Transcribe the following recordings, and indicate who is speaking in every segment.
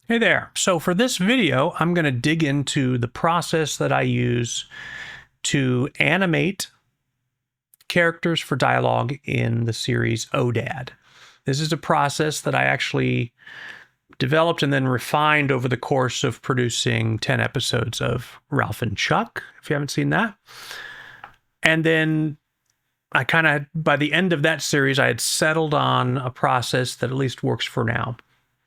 Speaker 1: Hey there. So for this video, I'm going to dig into the process that I use to animate characters for dialogue in the series ODAD. This is a process that I actually developed and then refined over the course of producing 10 episodes of Ralph and Chuck, if you haven't seen that. And then I kind of, by the end of that series, I had settled on a process that at least works for now.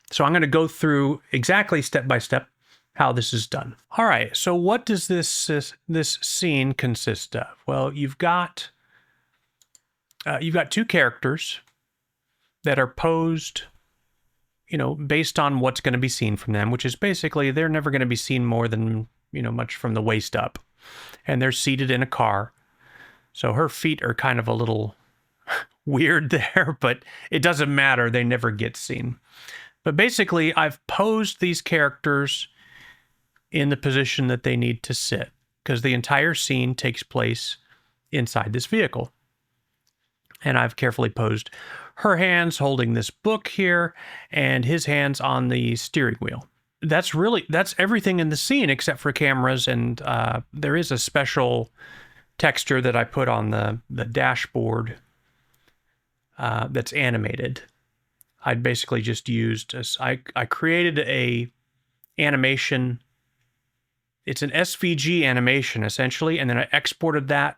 Speaker 1: So I'm going to go through exactly step by step how this is done. All right. So what does this scene consist of? Well, you've got two characters that are posed, based on what's going to be seen from them, which is basically they're never going to be seen more than much from the waist up, and they're seated in a car. So her feet are kind of a little weird there, but it doesn't matter. They never get seen. But basically, I've posed these characters in the position that they need to sit because the entire scene takes place inside this vehicle. And I've carefully posed her hands holding this book here and his hands on the steering wheel. That's everything in the scene except for cameras. And there is a special texture that I put on the dashboard that's animated. I'd basically just used, I created a animation. It's an SVG animation essentially. And then I exported that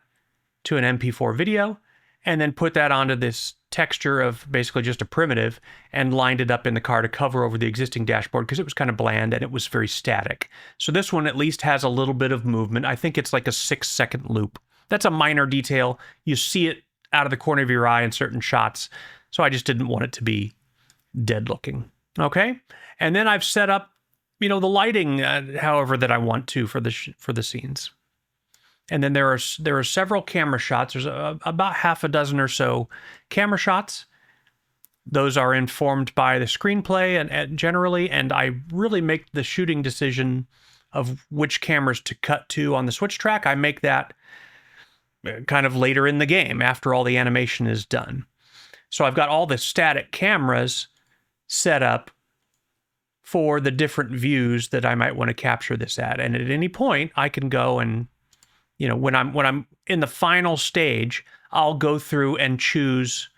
Speaker 1: to an MP4 video and then put that onto this texture of basically just a primitive and lined it up in the car to cover over the existing dashboard because it was kind of bland and it was very static. So this one at least has a little bit of movement. I think it's like a 6-second loop. That's a minor detail. You see it out of the corner of your eye in certain shots. So I just didn't want it to be dead looking. Okay. And then I've set up, the lighting, however that I want to for the scenes. And then there are several camera shots. There's about half a dozen or so camera shots. Those are informed by the screenplay and generally, and I really make the shooting decision of which cameras to cut to on the switch track. I make that kind of later in the game after all the animation is done. So I've got all the static cameras set up for the different views that I might want to capture this at. And at any point I can go and, when I'm in the final stage, I'll go through and choose,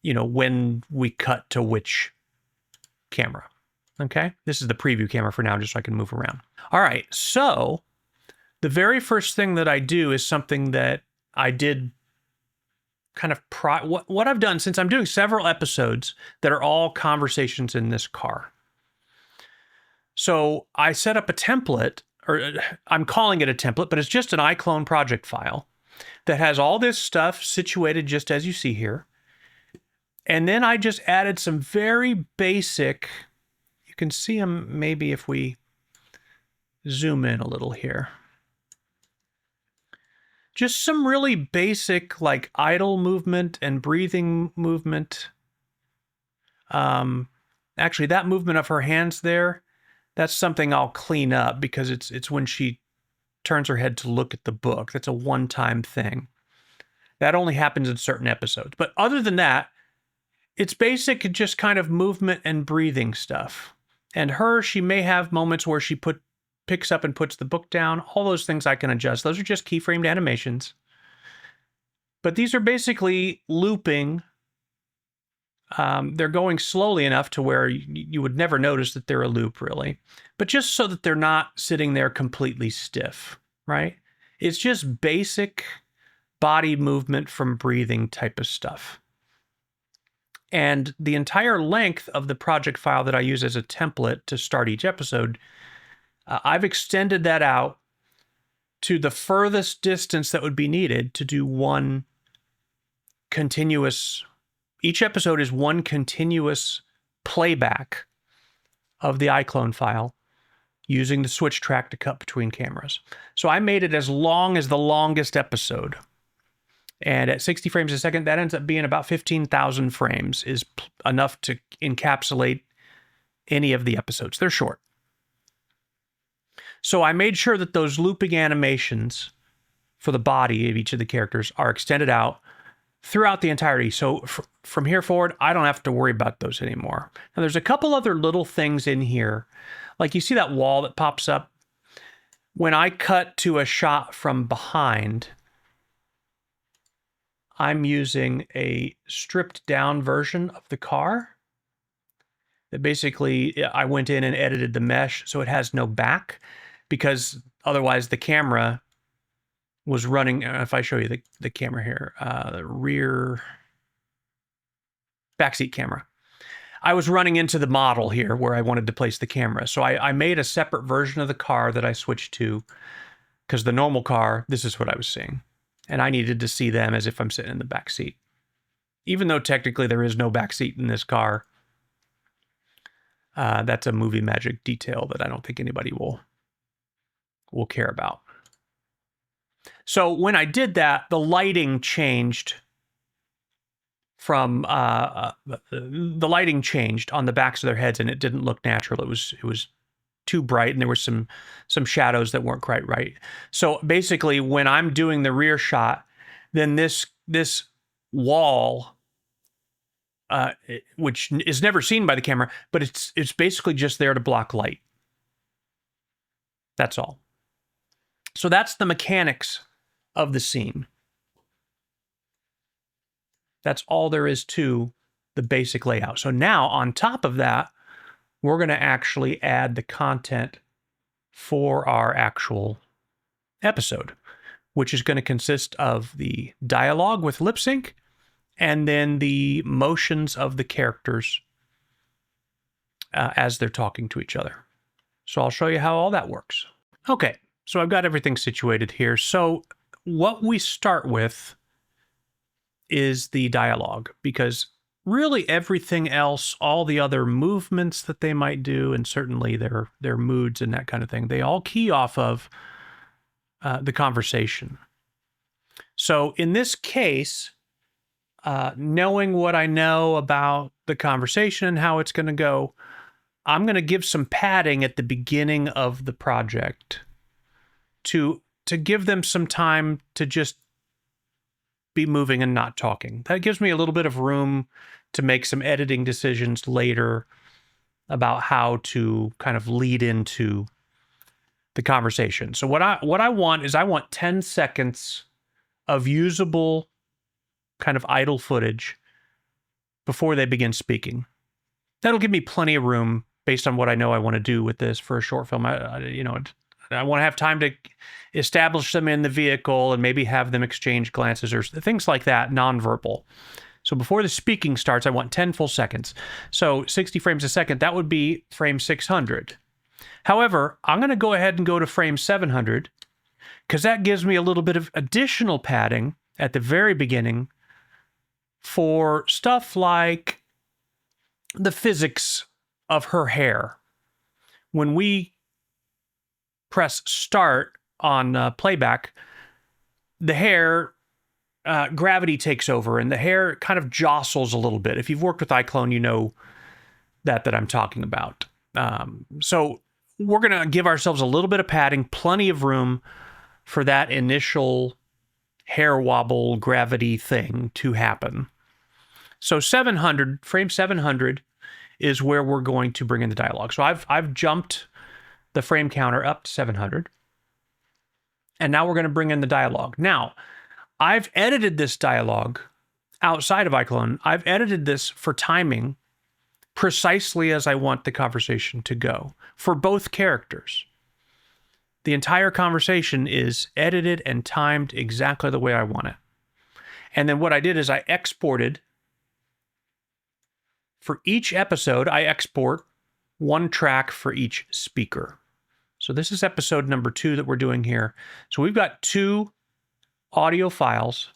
Speaker 1: when we cut to which camera. Okay. This is the preview camera for now, just so I can move around. All right. So the very first thing that I do is something that I did kind of what I've done since I'm doing several episodes that are all conversations in this car. So I set up a template, or I'm calling it a template, but it's just an iClone project file that has all this stuff situated just as you see here. And then I just added some very basic, you can see them maybe if we zoom in a little here. Just some really basic, like idle movement and breathing movement. Actually, that movement of her hands there, that's something I'll clean up because it's when she turns her head to look at the book. That's a one-time thing. That only happens in certain episodes. But other than that, it's basic, just kind of movement and breathing stuff. And she may have moments where she picks up and puts the book down. All those things I can adjust. Those are just keyframed animations. But these are basically looping. They're going slowly enough to where you would never notice that they're a loop, really. But just so that they're not sitting there completely stiff, right? It's just basic body movement from breathing type of stuff. And the entire length of the project file that I use as a template to start each episode, I've extended that out to the furthest distance that would be needed to do one continuous. Each episode is one continuous playback of the iClone file using the switch track to cut between cameras. So I made it as long as the longest episode. And at 60 frames a second, that ends up being about 15,000 frames, is enough to encapsulate any of the episodes. They're short. So I made sure that those looping animations for the body of each of the characters are extended out throughout the entirety. So from here forward, I don't have to worry about those anymore. Now, there's a couple other little things in here. Like you see that wall that pops up? When I cut to a shot from behind, I'm using a stripped down version of the car. That basically, I went in and edited the mesh so it has no back, because otherwise the camera was running. If I show you the camera here, the rear backseat camera, I was running into the model here where I wanted to place the camera. So I made a separate version of the car that I switched to, because the normal car, this is what I was seeing. And I needed to see them as if I'm sitting in the back seat. Even though technically there is no back seat in this car, that's a movie magic detail that I don't think anybody will care about. So when I did that, the lighting changed from the lighting changed on the backs of their heads, and it didn't look natural. It was too bright, and there were some shadows that weren't quite right. So basically, when I'm doing the rear shot, then this wall, which is never seen by the camera, but it's basically just there to block light. That's all. So that's the mechanics of the scene. That's all there is to the basic layout. So now, on top of that, we're going to actually add the content for our actual episode, which is going to consist of the dialogue with lip sync and then the motions of the characters as they're talking to each other. So I'll show you how all that works. Okay, so I've got everything situated here. So what we start with is the dialogue, because really everything else, all the other movements that they might do, and certainly their moods and that kind of thing, they all key off of the conversation. So in this case, knowing what I know about the conversation and how it's going to go, I'm going to give some padding at the beginning of the project to give them some time to just be moving and not talking. That gives me a little bit of room to make some editing decisions later about how to kind of lead into the conversation. So what I want is, I want 10 seconds of usable kind of idle footage before they begin speaking. That'll give me plenty of room based on what I know I want to do with this for a short film. I want to have time to establish them in the vehicle and maybe have them exchange glances or things like that, nonverbal. So before the speaking starts, I want 10 full seconds. So 60 frames a second, that would be frame 600. However, I'm going to go ahead and go to frame 700, because that gives me a little bit of additional padding at the very beginning for stuff like the physics of her hair. When we press start on playback, the hair, gravity takes over and the hair kind of jostles a little bit. If you've worked with iClone, you know that I'm talking about. So we're going to give ourselves a little bit of padding, plenty of room for that initial hair wobble gravity thing to happen. So 700, frame 700 is where we're going to bring in the dialogue. So I've jumped the frame counter up to 700. And now we're going to bring in the dialogue. Now, I've edited this dialogue outside of iClone. I've edited this for timing precisely as I want the conversation to go for both characters. The entire conversation is edited and timed exactly the way I want it. And then what I did is I exported, for each episode, I export one track for each speaker. So this is episode number 2 that we're doing here. So we've got 2 audio files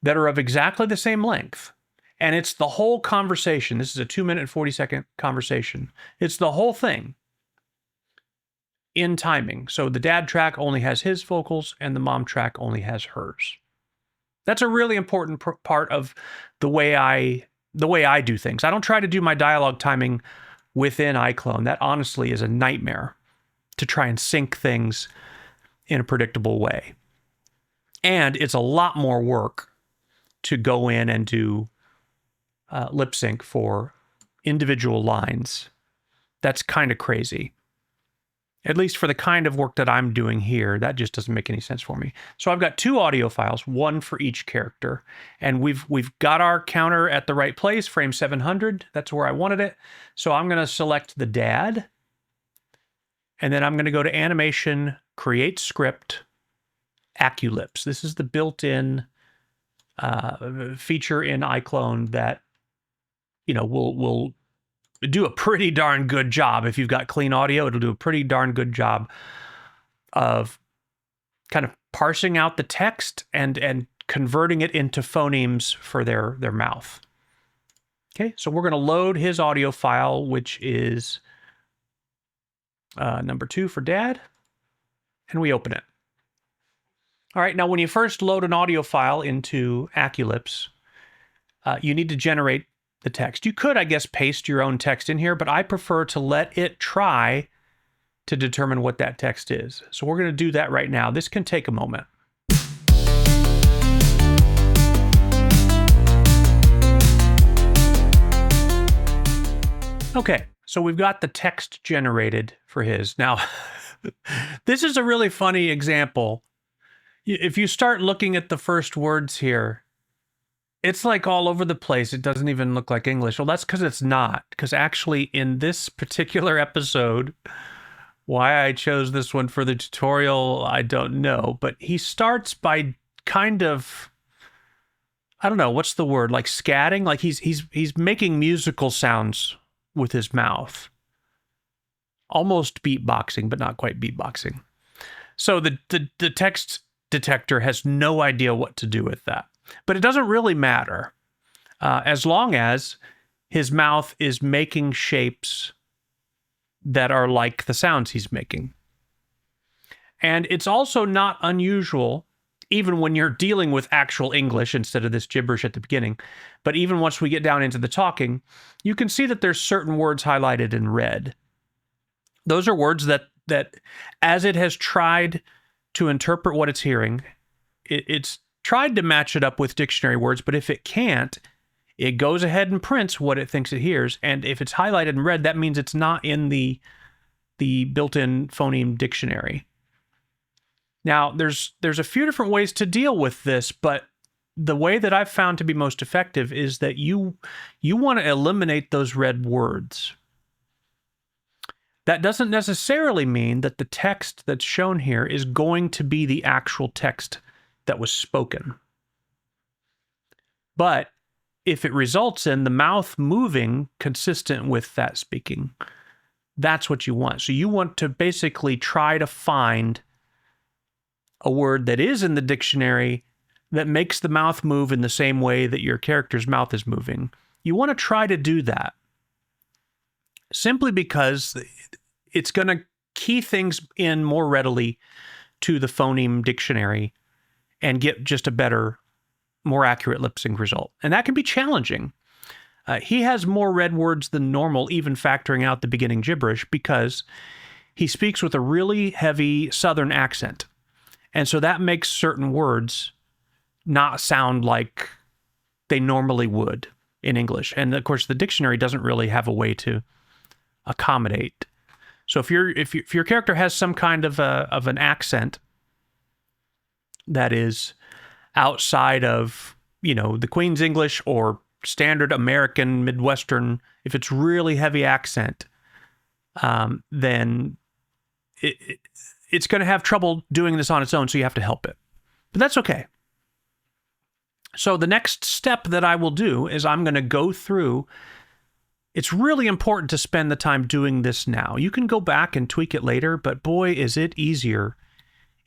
Speaker 1: that are of exactly the same length. And it's the whole conversation. This is a 2-minute and 40-second conversation. It's the whole thing in timing. So the dad track only has his vocals and the mom track only has hers. That's a really important part of the way I do things. I don't try to do my dialogue timing within iClone. That honestly is a nightmare, to try and sync things in a predictable way. And it's a lot more work to go in and do lip sync for individual lines. That's kind of crazy. At least for the kind of work that I'm doing here, that just doesn't make any sense for me. So I've got 2 audio files, one for each character. And we've got our counter at the right place, frame 700. That's where I wanted it. So I'm going to select the dad. And then I'm going to go to Animation, Create Script, Aculips. This is the built-in feature in iClone that, you know, will do a pretty darn good job. If you've got clean audio, it'll do a pretty darn good job of kind of parsing out the text and converting it into phonemes for their mouth. Okay, so we're going to load his audio file, which is number 2 for dad, and we open it. All right, now when you first load an audio file into Aculips, you need to generate the text. You could, I guess, paste your own text in here, but I prefer to let it try to determine what that text is. So we're going to do that right now. This can take a moment. Okay, so we've got the text generated for his. Now, this is a really funny example. If you start looking at the first words here, it's like all over the place. It doesn't even look like English. Well, that's because it's not. Because actually, in this particular episode, why I chose this one for the tutorial, I don't know. But he starts by kind of, I don't know, what's the word? Like scatting? Like he's making musical sounds with his mouth. Almost beatboxing, but not quite beatboxing. So the text detector has no idea what to do with that. But it doesn't really matter as long as his mouth is making shapes that are like the sounds he's making. And it's also not unusual, even when you're dealing with actual English instead of this gibberish at the beginning, but even once we get down into the talking, you can see that there's certain words highlighted in red. Those are words that as it has tried to interpret what it's hearing, it's tried to match it up with dictionary words, but if it can't, it goes ahead and prints what it thinks it hears. And if it's highlighted in red, that means it's not in the built-in phoneme dictionary. Now, there's a few different ways to deal with this, but the way that I've found to be most effective is that you want to eliminate those red words. That doesn't necessarily mean that the text that's shown here is going to be the actual text that was spoken. But if it results in the mouth moving consistent with that speaking, that's what you want. So you want to basically try to find a word that is in the dictionary that makes the mouth move in the same way that your character's mouth is moving. You want to try to do that simply because it's going to key things in more readily to the phoneme dictionary and get just a better, more accurate lip sync result. And that can be challenging. He has more red words than normal, even factoring out the beginning gibberish, because he speaks with a really heavy Southern accent. And so that makes certain words not sound like they normally would in English. And of course, the dictionary doesn't really have a way to accommodate. So if your character has some kind of an accent that is outside of, you know, the Queen's English or standard American Midwestern, if it's really heavy accent, then it's going to have trouble doing this on its own, so you have to help it. But that's okay. So the next step that I will do is I'm going to go through. It's really important to spend the time doing this now. You can go back and tweak it later, but boy, is it easier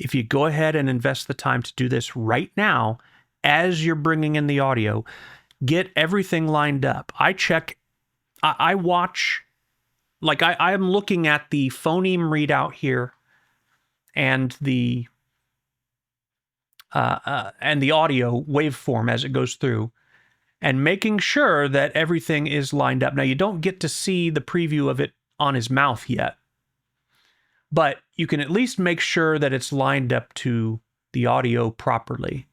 Speaker 1: if you go ahead and invest the time to do this right now as you're bringing in the audio. Get everything lined up. I watch, like I'm looking at the phoneme readout here and the audio waveform as it goes through, and making sure that everything is lined up. Now, you don't get to see the preview of it on his mouth yet, but you can at least make sure that it's lined up to the audio properly.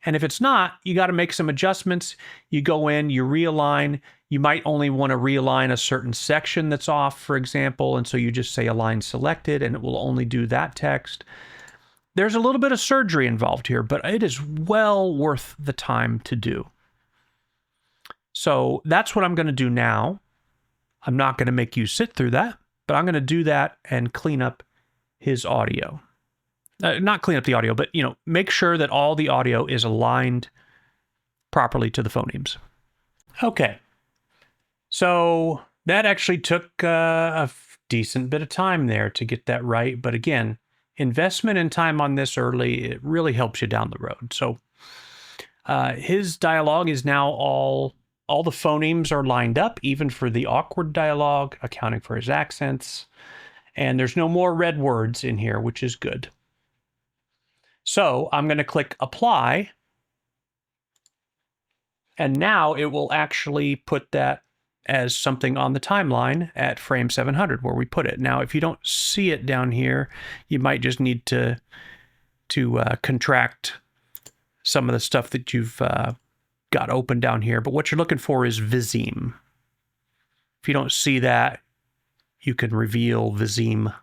Speaker 1: And if it's not, you got to make some adjustments. You go in, you realign. You might only want to realign a certain section that's off, for example, and so you just say align selected, and it will only do that text. There's a little bit of surgery involved here, but it is well worth the time to do. So that's what I'm going to do now. I'm not going to make you sit through that, but I'm going to do that and clean up his audio. Not clean up the audio, but, make sure that all the audio is aligned properly to the phonemes. Okay. So that actually took a decent bit of time there to get that right. But again, investment in time on this early, it really helps you down the road. So his dialogue is now all the phonemes are lined up, even for the awkward dialogue, accounting for his accents. And there's no more red words in here, which is good. So I'm going to click apply. And now it will actually put that as something on the timeline at frame 700 where we put it. Now, if you don't see it down here, you might just need to contract some of the stuff that you've got open down here. But what you're looking for is Vizime. If you don't see that, you can reveal Vizime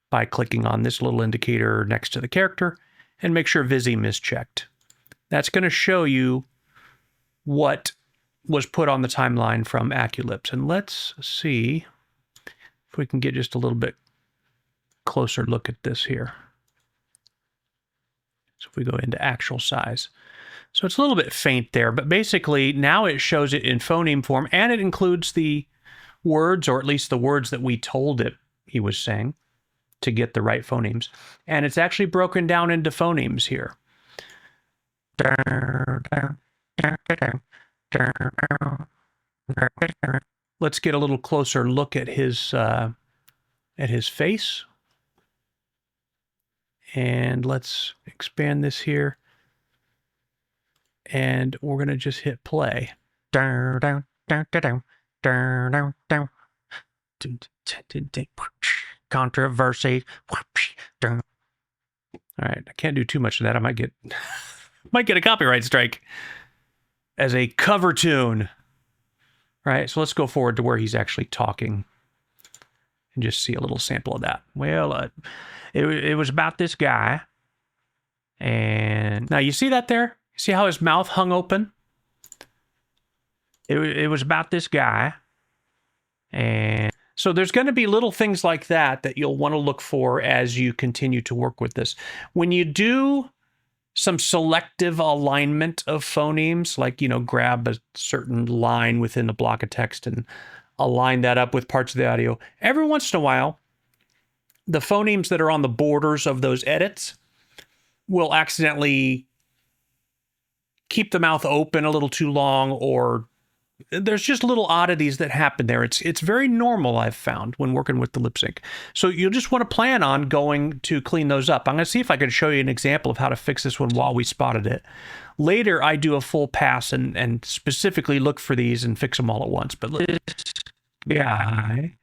Speaker 1: by clicking on this little indicator next to the character and make sure Vizime is checked. That's going to show you what was put on the timeline from Aculips. And let's see if we can get just a little bit closer look at this here. So if we go into actual size. So it's a little bit faint there, but basically now it shows it in phoneme form, and it includes the words, or at least the words that we told it he was saying, to get the right phonemes. And it's actually broken down into phonemes here. Let's get a little closer look at his face. And let's expand this here. And we're going to just hit play. Controversy. All right, I can't do too much of that. I might get a copyright strike as a cover tune. All right, so let's go forward to where he's actually talking and just see a little sample of that. Well, it was about this guy. And now you see that there? You see how his mouth hung open? It was about this guy. And so there's going to be little things like that that you'll want to look for as you continue to work with this. When you do some selective alignment of phonemes, like, grab a certain line within a block of text and align that up with parts of the audio, every once in a while, the phonemes that are on the borders of those edits will accidentally keep the mouth open a little too long, or there's just little oddities that happen there. It's very normal, I've found, when working with the lip sync. So you'll just want to plan on going to clean those up. I'm going to see if I can show you an example of how to fix this one while we spotted it. Later, I do a full pass and specifically look for these and fix them all at once. But this guy,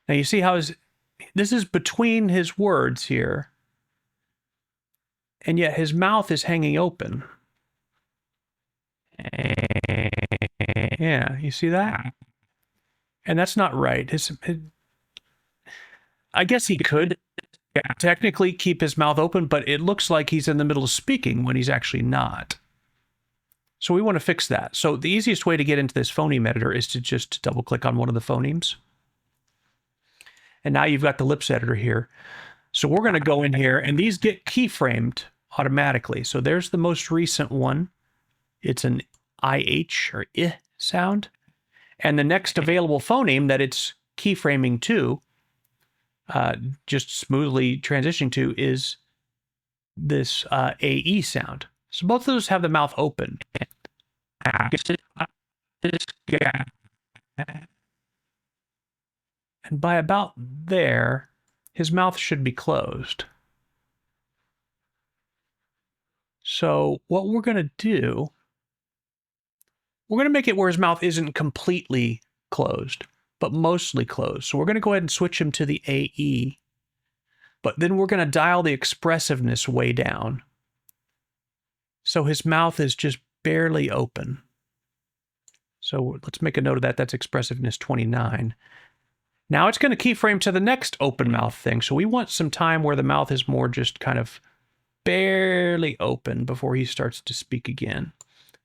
Speaker 1: now you see how this is between his words here, and yet his mouth is hanging open. Yeah, you see that? And that's not right. I guess he could technically keep his mouth open, but it looks like he's in the middle of speaking when he's actually not. So we want to fix that. So the easiest way to get into this phoneme editor is to just double click on one of the phonemes. And now you've got the lips editor here. So we're going to go in here, and these get keyframed automatically. So there's the most recent one. It's an IH or I sound. And the next available phoneme that it's keyframing to, just smoothly transitioning to, is this AE sound. So both of those have the mouth open. And by about there, his mouth should be closed. So what we're going to do, we're going to make it where his mouth isn't completely closed, but mostly closed. So we're going to go ahead and switch him to the AE, but then we're going to dial the expressiveness way down. So his mouth is just barely open. So let's make a note of that. That's expressiveness 29. Now it's going to keyframe to the next open mouth thing. So we want some time where the mouth is more just kind of barely open before he starts to speak again.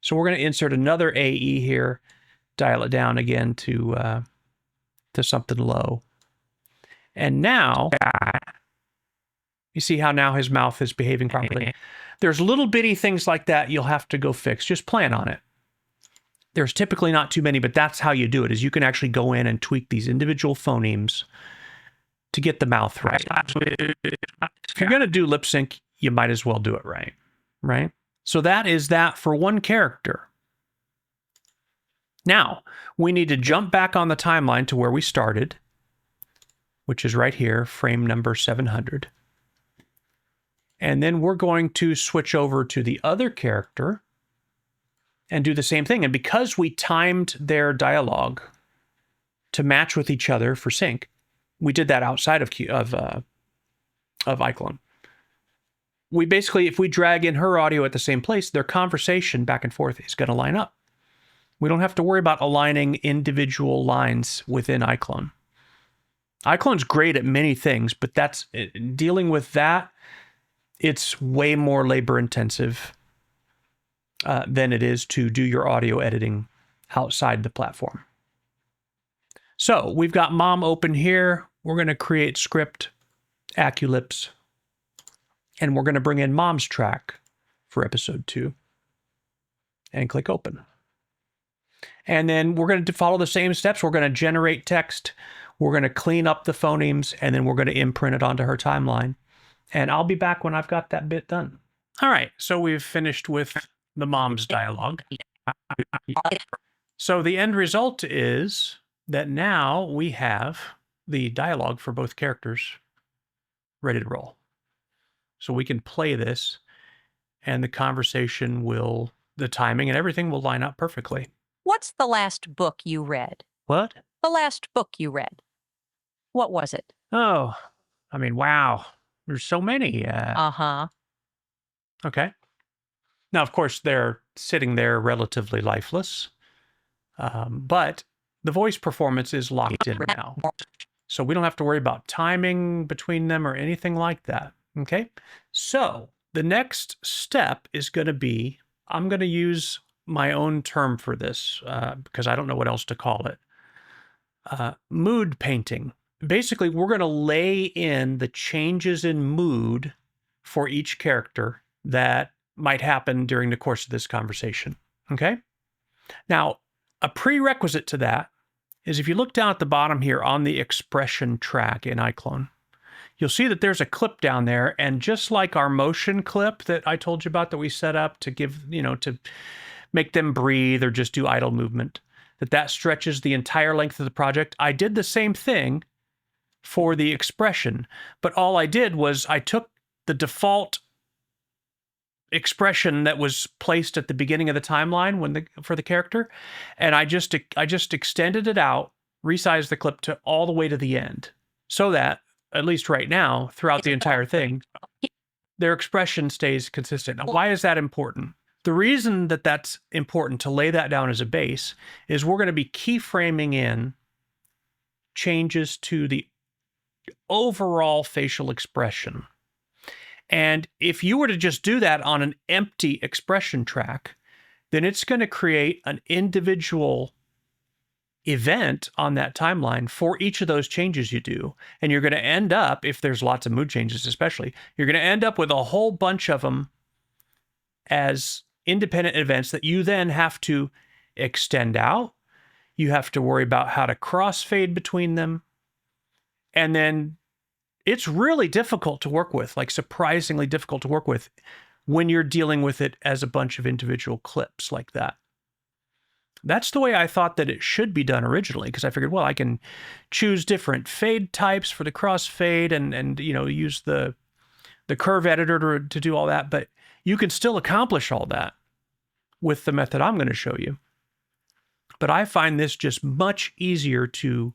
Speaker 1: So we're going to insert another AE here, dial it down again to something low. And now, you see how now his mouth is behaving properly. There's little bitty things like that you'll have to go fix. Just plan on it. There's typically not too many, but that's how you do it, is you can actually go in and tweak these individual phonemes to get the mouth right. If you're going to do lip sync, you might as well do it right, right? So that is that for one character. Now, we need to jump back on the timeline to where we started, which is right here, frame number 700. And then we're going to switch over to the other character and do the same thing. And because we timed their dialogue to match with each other for sync, we did that outside of iClone. We basically, if we drag in her audio at the same place, their conversation back and forth is going to line up. We don't have to worry about aligning individual lines within iClone. iClone's great at many things, but that's dealing with that. It's way more labor intensive than it is to do your audio editing outside the platform. So we've got mom open here. We're going to create script, Aculips, and we're going to bring in mom's track for episode 2 and click open. And then we're going to follow the same steps. We're going to generate text. We're going to clean up the phonemes, and then we're going to imprint it onto her timeline. And I'll be back when I've got that bit done. All right, so we've finished with the mom's dialogue. So the end result is that now we have the dialogue for both characters ready to roll. So we can play this, and the conversation will, the timing and everything will line up perfectly.
Speaker 2: What's the last book you read?
Speaker 1: What?
Speaker 2: The last book you read. What was it?
Speaker 1: Oh, I mean, wow. There's so many.
Speaker 2: Uh-huh.
Speaker 1: Okay. Now, of course, they're sitting there relatively lifeless, but the voice performance is locked in now. So we don't have to worry about timing between them or anything like that. Okay. So the next step is going to be, I'm going to use my own term for this because I don't know what else to call it. Mood painting. Basically, we're going to lay in the changes in mood for each character that might happen during the course of this conversation. Okay? Now, a prerequisite to that is if you look down at the bottom here on the expression track in iClone, you'll see that there's a clip down there, and just like our motion clip that I told you about that we set up to give, to make them breathe or just do idle movement, that stretches the entire length of the project. I did the same thing for the expression, but all I did was I took the default expression that was placed at the beginning of the timeline for the character, and I just extended it out, resized the clip to all the way to the end, so that at least right now, throughout the entire thing, their expression stays consistent. Now, why is that important? The reason that that's important to lay that down as a base is we're going to be keyframing in changes to the overall facial expression. And if you were to just do that on an empty expression track, then it's going to create an individual event on that timeline for each of those changes you do. And you're going to end up, if there's lots of mood changes especially, you're going to end up with a whole bunch of them as independent events that you then have to extend out. You have to worry about how to crossfade between them. And then it's really difficult to work with, like surprisingly difficult to work with when you're dealing with it as a bunch of individual clips like that. That's the way I thought that it should be done originally, because I figured, well, I can choose different fade types for the crossfade and use the curve editor to do all that, but you can still accomplish all that with the method I'm going to show you. But I find this just much easier to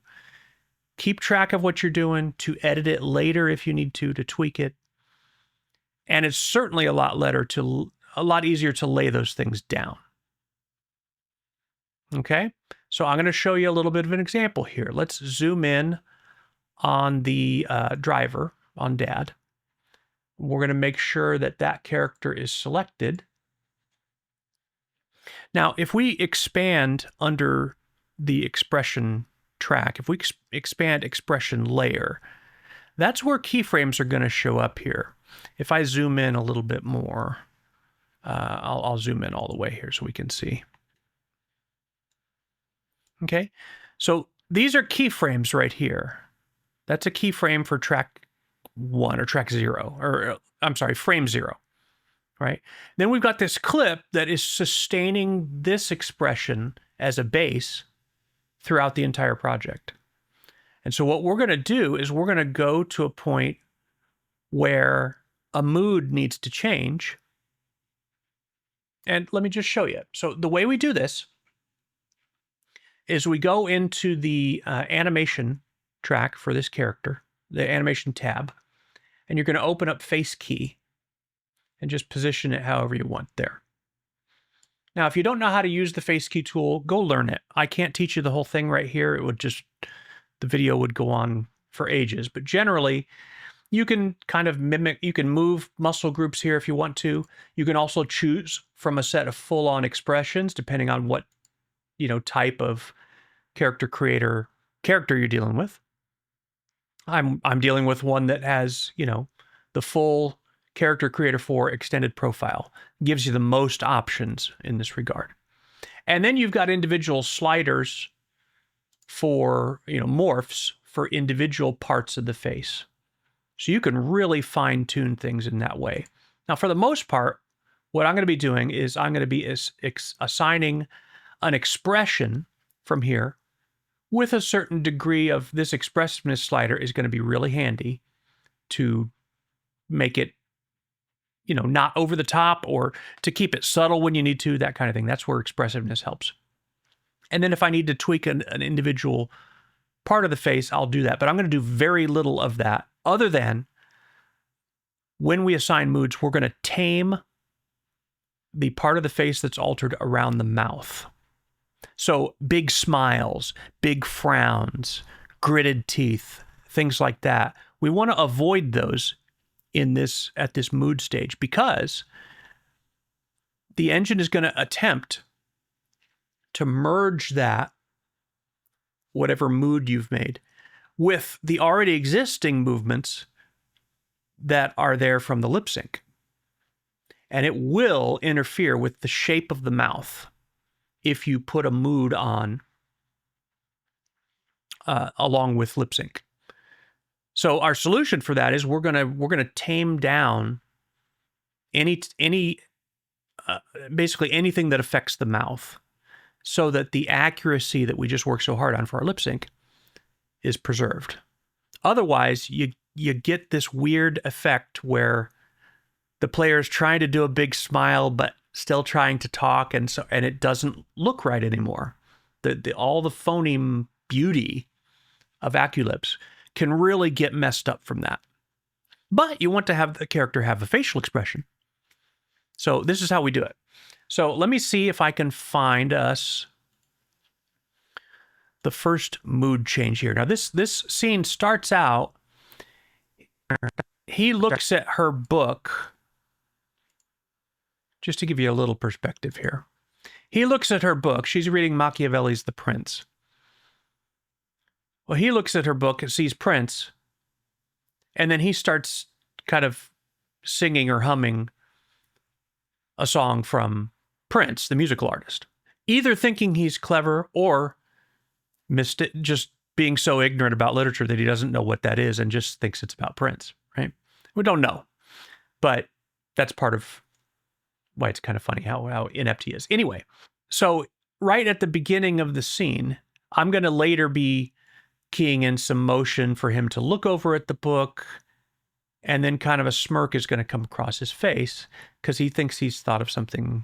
Speaker 1: keep track of what you're doing, to edit it later if you need to tweak it. And it's certainly a lot a lot easier to lay those things down. Okay, so I'm going to show you a little bit of an example here. Let's zoom in on the driver, on Dad. We're going to make sure that that character is selected. Now, if we expand under the expression track, if we expand expression layer, that's where keyframes are going to show up here. If I zoom in a little bit more, I'll zoom in all the way here so we can see. Okay, so these are keyframes right here. That's a keyframe for track 1 or track 0, or I'm sorry, frame 0, right? Then we've got this clip that is sustaining this expression as a base throughout the entire project. And so what we're going to do is we're going to go to a point where a mood needs to change. And let me just show you. So the way we do this is we go into the animation track for this character, the animation tab, and you're going to open up face key and just position it however you want there. Now, if you don't know how to use the face key tool, go learn it. I can't teach you the whole thing right here. It would just, the video would go on for ages. But generally, you can kind of mimic, you can move muscle groups here if you want to. You can also choose from a set of full-on expressions, depending on what, type of character you're dealing with. I'm dealing with one that has, the full character creator 4 extended profile. Gives you the most options in this regard. And then you've got individual sliders for, morphs for individual parts of the face. So you can really fine tune things in that way. Now, for the most part, what I'm going to be doing is I'm going to be assigning an expression from here with a certain degree of this expressiveness slider is going to be really handy to make it, not over the top or to keep it subtle when you need to, that kind of thing. That's where expressiveness helps. And then if I need to tweak an individual part of the face, I'll do that. But I'm going to do very little of that other than when we assign moods, we're going to tame the part of the face that's altered around the mouth. So big smiles, big frowns, gritted teeth, things like that. We want to avoid those at this mood stage because the engine is going to attempt to merge that, whatever mood you've made, with the already existing movements that are there from the lip sync. And it will interfere with the shape of the mouth if you put a mood on along with lip sync. So our solution for that is we're gonna tame down basically anything that affects the mouth, so that the accuracy that we just worked so hard on for our lip sync is preserved. Otherwise, you get this weird effect where the player is trying to do a big smile but still trying to talk, and it doesn't look right anymore. All the phoneme beauty of Aculips can really get messed up from that. But you want to have the character have a facial expression. So this is how we do it. So let me see if I can find us the first mood change here. Now this scene starts out, he looks at her book, just to give you a little perspective here. He looks at her book. She's reading Machiavelli's The Prince. Well, he looks at her book and sees Prince, and then he starts kind of singing or humming a song from Prince, the musical artist, either thinking he's clever or just being so ignorant about literature that he doesn't know what that is and just thinks it's about Prince, right? We don't know, but that's part of why it's kind of funny how inept he is. Anyway, so right at the beginning of the scene, I'm going to later be keying in some motion for him to look over at the book, and then kind of a smirk is going to come across his face because he thinks he's thought of something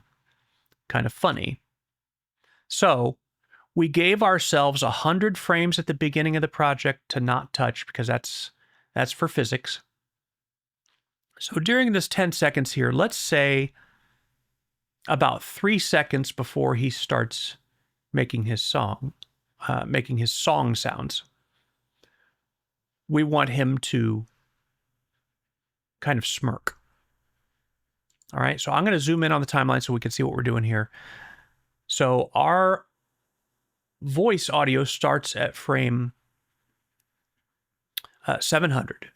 Speaker 1: kind of funny. So we gave ourselves 100 frames at the beginning of the project to not touch because that's for physics. So during this 10 seconds here, let's say about 3 seconds before he starts making his song sounds, we want him to kind of smirk. All right, so I'm going to zoom in on the timeline so we can see what we're doing here. So our voice audio starts at frame 700.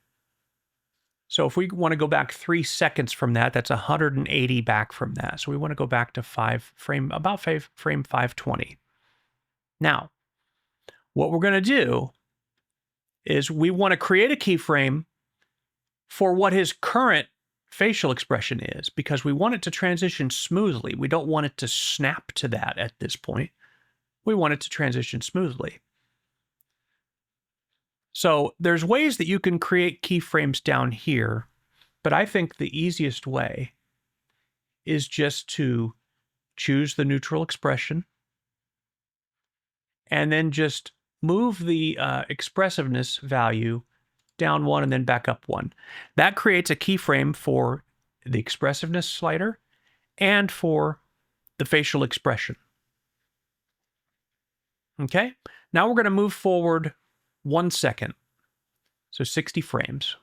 Speaker 1: So if we want to go back 3 seconds from that, that's 180 back from that. So we want to go back to frame 520. Now, what we're going to do is we want to create a keyframe for what his current facial expression is, because we want it to transition smoothly. We don't want it to snap to that at this point. We want it to transition smoothly. So there's ways that you can create keyframes down here, but I think the easiest way is just to choose the neutral expression and then just move the expressiveness value down 1 and then back up 1. That creates a keyframe for the expressiveness slider and for the facial expression. Okay, now we're going to move forward 1 second, so 60 frames.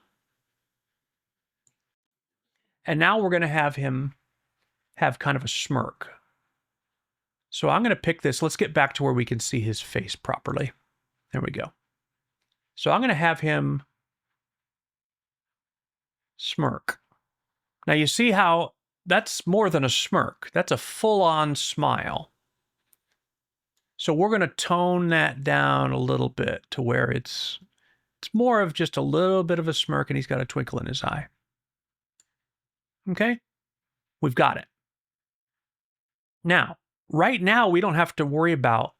Speaker 1: And now we're going to have him have kind of a smirk. So I'm going to pick this. Let's get back to where we can see his face properly. There we go. So I'm going to have him smirk. Now you see how that's more than a smirk. That's a full-on smile. So we're going to tone that down a little bit to where it's more of just a little bit of a smirk, and he's got a twinkle in his eye. Okay? We've got it. Now, right now, we don't have to worry about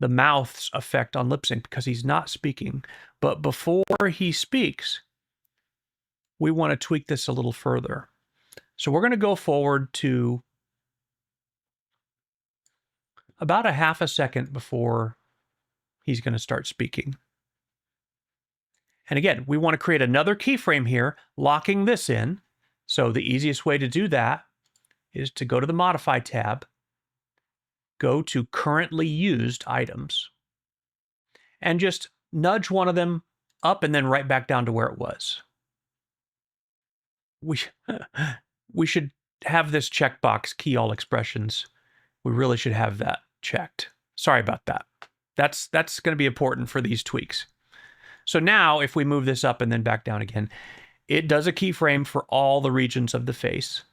Speaker 1: the mouth's effect on lip sync because he's not speaking. But before he speaks, we want to tweak this a little further. So we're going to go forward to about a half a second before he's going to start speaking. And again, we want to create another keyframe here, locking this in. So the easiest way to do that is to go to the Modify tab, go to Currently Used Items, and just nudge one of them up and then right back down to where it was. We should have this checkbox, Key All Expressions. We really should have that checked. Sorry about that. That's going to be important for these tweaks. So now if we move this up and then back down again, it does a keyframe for all the regions of the face.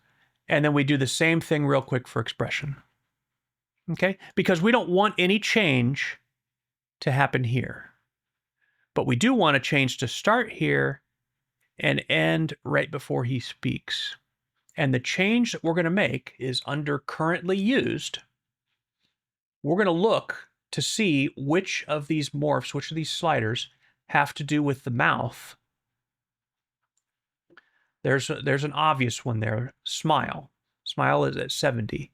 Speaker 1: And then we do the same thing real quick for expression. Okay? Because we don't want any change to happen here. But we do want a change to start here and end right before he speaks. And the change that we're going to make is under Currently Used. We're going to look to see which of these morphs, which of these sliders have to do with the mouth. There's an obvious one there, smile. Smile is at 70.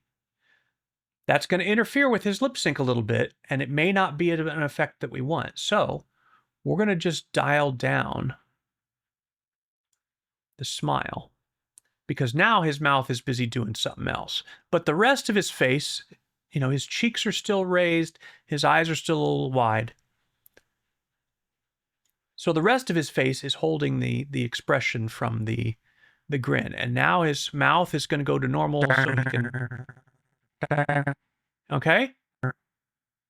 Speaker 1: That's going to interfere with his lip sync a little bit, and it may not be an effect that we want. So we're going to just dial down the smile, because now his mouth is busy doing something else. But the rest of his face, you know, his cheeks are still raised, his eyes are still a little wide. So the rest of his face is holding the expression from the grin. And now his mouth is going to go to normal so he can... Okay?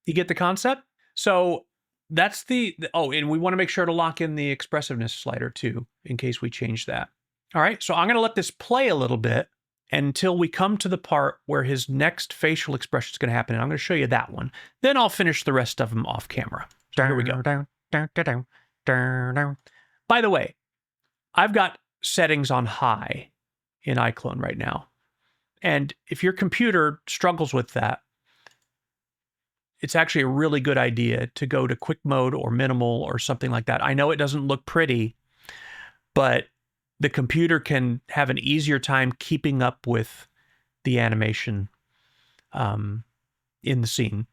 Speaker 1: You get the concept? So that's oh, and we want to make sure to lock in the expressiveness slider too, in case we change that. All right, so I'm going to let this play a little bit until we come to the part where his next facial expression is going to happen. And I'm going to show you that one. Then I'll finish the rest of them off camera. So here we go. By the way, I've got settings on high in iClone right now. And if your computer struggles with that, it's actually a really good idea to go to quick mode or minimal or something like that. I know it doesn't look pretty, but the computer can have an easier time keeping up with the animation in the scene.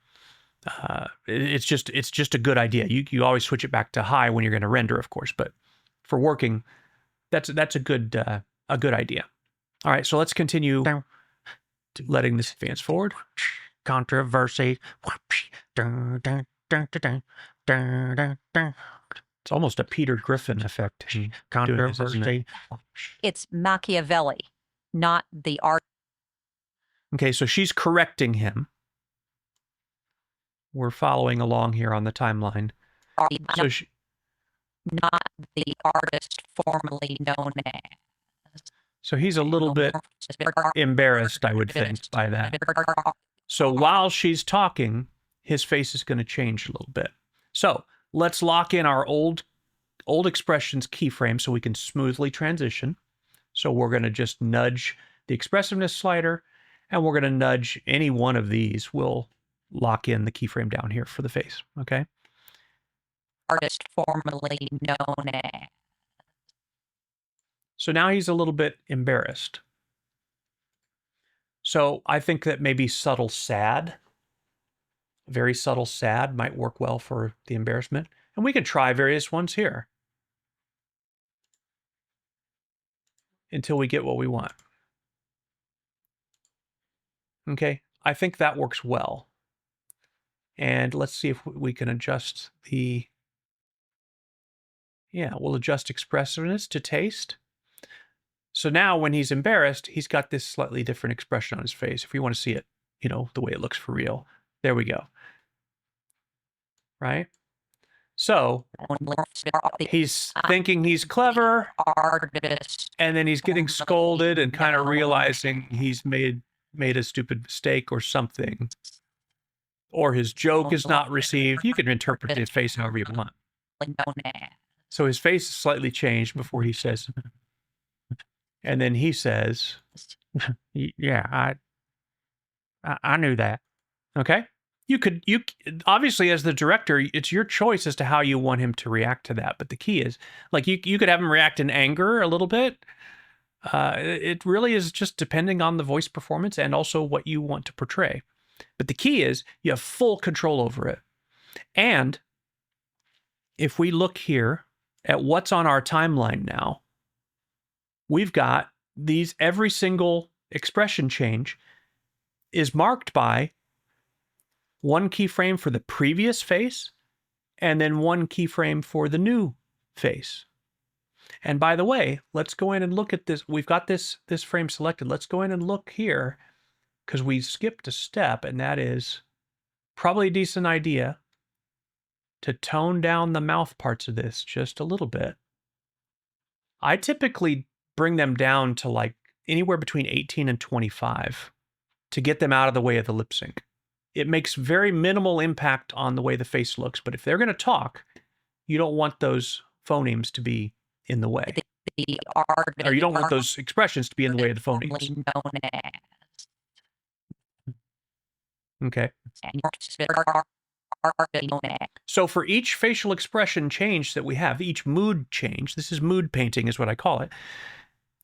Speaker 1: It's just a good idea. You always switch it back to high when you're going to render, of course, but for working, that's a good idea. All right, so let's continue letting this advance forward. Controversy. It's almost a Peter Griffin effect. Controversy.
Speaker 2: It's Machiavelli, not the art.
Speaker 1: Okay, so she's correcting him. We're following along here on the timeline. So she,
Speaker 2: not the artist formerly known as.
Speaker 1: So he's a little bit embarrassed, I would think, by that. So while she's talking, his face is going to change a little bit. So let's lock in our old expressions keyframe so we can smoothly transition. So we're going to just nudge the expressiveness slider, and we're going to nudge any one of these. We'll lock in the keyframe down here for the face, okay?
Speaker 2: Artist formerly known as.
Speaker 1: So now he's a little bit embarrassed. So I think that maybe subtle sad, very subtle sad might work well for the embarrassment. And we can try various ones here until we get what we want. Okay, I think that works well. And let's see if we can adjust the, yeah, we'll adjust expressiveness to taste. So now when he's embarrassed, he's got this slightly different expression on his face. If you want to see it, you know, the way it looks for real. There we go. Right? So he's thinking he's clever, and then he's getting scolded and kind of realizing he's made a stupid mistake or something. Or his joke is not received. You can interpret his face however you want. So his face is slightly changed before he says, and then he says, yeah, I knew that. Okay? You obviously, as the director, it's your choice as to how you want him to react to that. But the key is, like, you could have him react in anger a little bit. It really is just depending on the voice performance and also what you want to portray. But the key is you have full control over it. And if we look here at what's on our timeline now, we've got these, every single expression change is marked by one keyframe for the previous face and then one keyframe for the new face. And by the way, let's go in and look at this. We've got this frame selected. Let's go in and look here because we skipped a step, and that is probably a decent idea to tone down the mouth parts of this just a little bit. I typically bring them down to like anywhere between 18 and 25 to get them out of the way of the lip sync. It makes very minimal impact on the way the face looks, but if they're going to talk, you don't want those phonemes to be in the way. Or you don't want those expressions to be in the way of the phonemes. Okay. So for each facial expression change that we have, each mood change, this is mood painting is what I call it.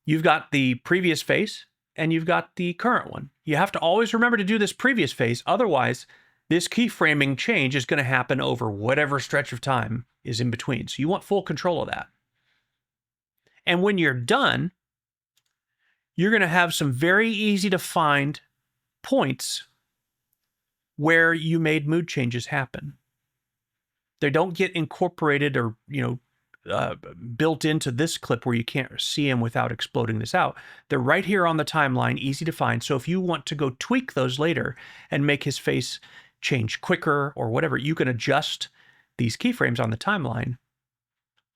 Speaker 1: You've got the previous face and you've got the current one. You have to always remember to do this previous face. Otherwise, this keyframing change is going to happen over whatever stretch of time is in between. So you want full control of that. And when you're done, you're going to have some very easy to find points where you made mood changes happen. They don't get incorporated or, built into this clip where you can't see them without exploding this out. They're right here on the timeline, easy to find. So if you want to go tweak those later and make his face change quicker or whatever, you can adjust these keyframes on the timeline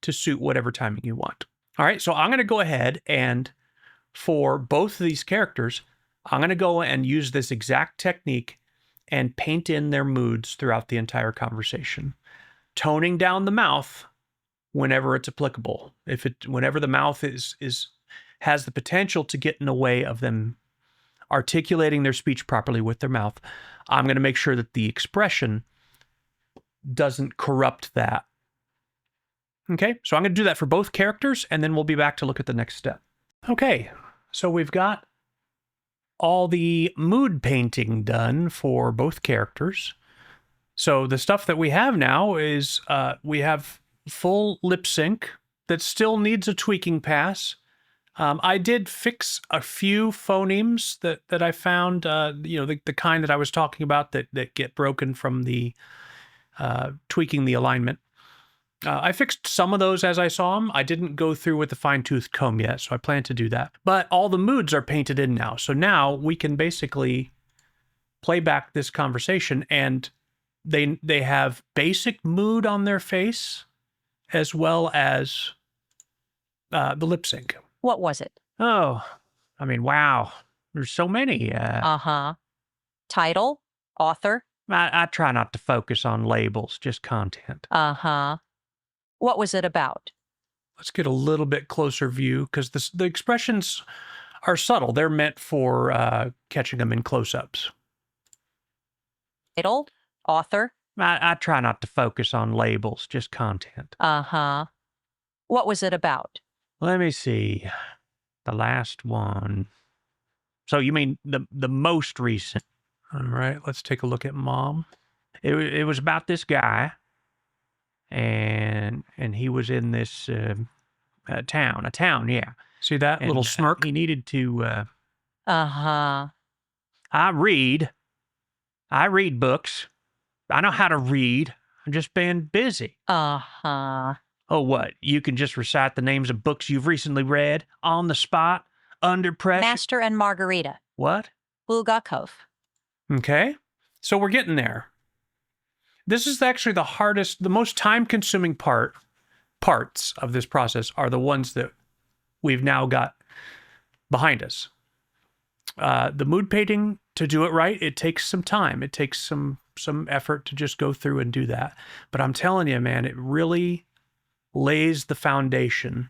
Speaker 1: to suit whatever timing you want. All right, so I'm going to go ahead and for both of these characters, I'm going to go and use this exact technique and paint in their moods throughout the entire conversation, toning down the mouth whenever it's applicable. Whenever the mouth has the potential to get in the way of them articulating their speech properly with their mouth, I'm going to make sure that the expression doesn't corrupt that. Okay, so I'm going to do that for both characters, and then we'll be back to look at the next step. Okay, so we've got all the mood painting done for both characters. So the stuff that we have now is we have full lip sync that still needs a tweaking pass. I did fix a few phonemes that I found, the kind that I was talking about that get broken from the tweaking the alignment. I fixed some of those as I saw them. I didn't go through with the fine-tooth comb yet, so I plan to do that. But all the moods are painted in now. So now we can basically play back this conversation, and they have basic mood on their face as well as the lip sync.
Speaker 2: What was it?
Speaker 1: Oh, I mean, wow. There's so many.
Speaker 2: Uh-huh. Title? Author?
Speaker 1: I try not to focus on labels, just content.
Speaker 2: Uh-huh. What was it about?
Speaker 1: Let's get a little bit closer view, because the expressions are subtle. They're meant for catching them in close-ups.
Speaker 2: Title? Author?
Speaker 1: I try not to focus on labels, just content.
Speaker 2: Uh-huh. What was it about?
Speaker 1: Let me see. The last one. So you mean the most recent? All right, let's take a look at Mom. It was about this guy, and he was in this town, yeah. See that little smirk? He needed to.
Speaker 2: Uh-huh.
Speaker 1: I read books. I know how to read. I'm just being busy.
Speaker 2: Uh-huh.
Speaker 1: Oh, what? You can just recite the names of books you've recently read on the spot, under pressure?
Speaker 2: Master and Margarita.
Speaker 1: What?
Speaker 2: Bulgakov.
Speaker 1: Okay. So we're getting there. This is actually the hardest, the most time-consuming parts of this process are the ones that we've now got behind us. The mood painting, to do it right, it takes some time. It takes some effort to just go through and do that. But I'm telling you, man, it really lays the foundation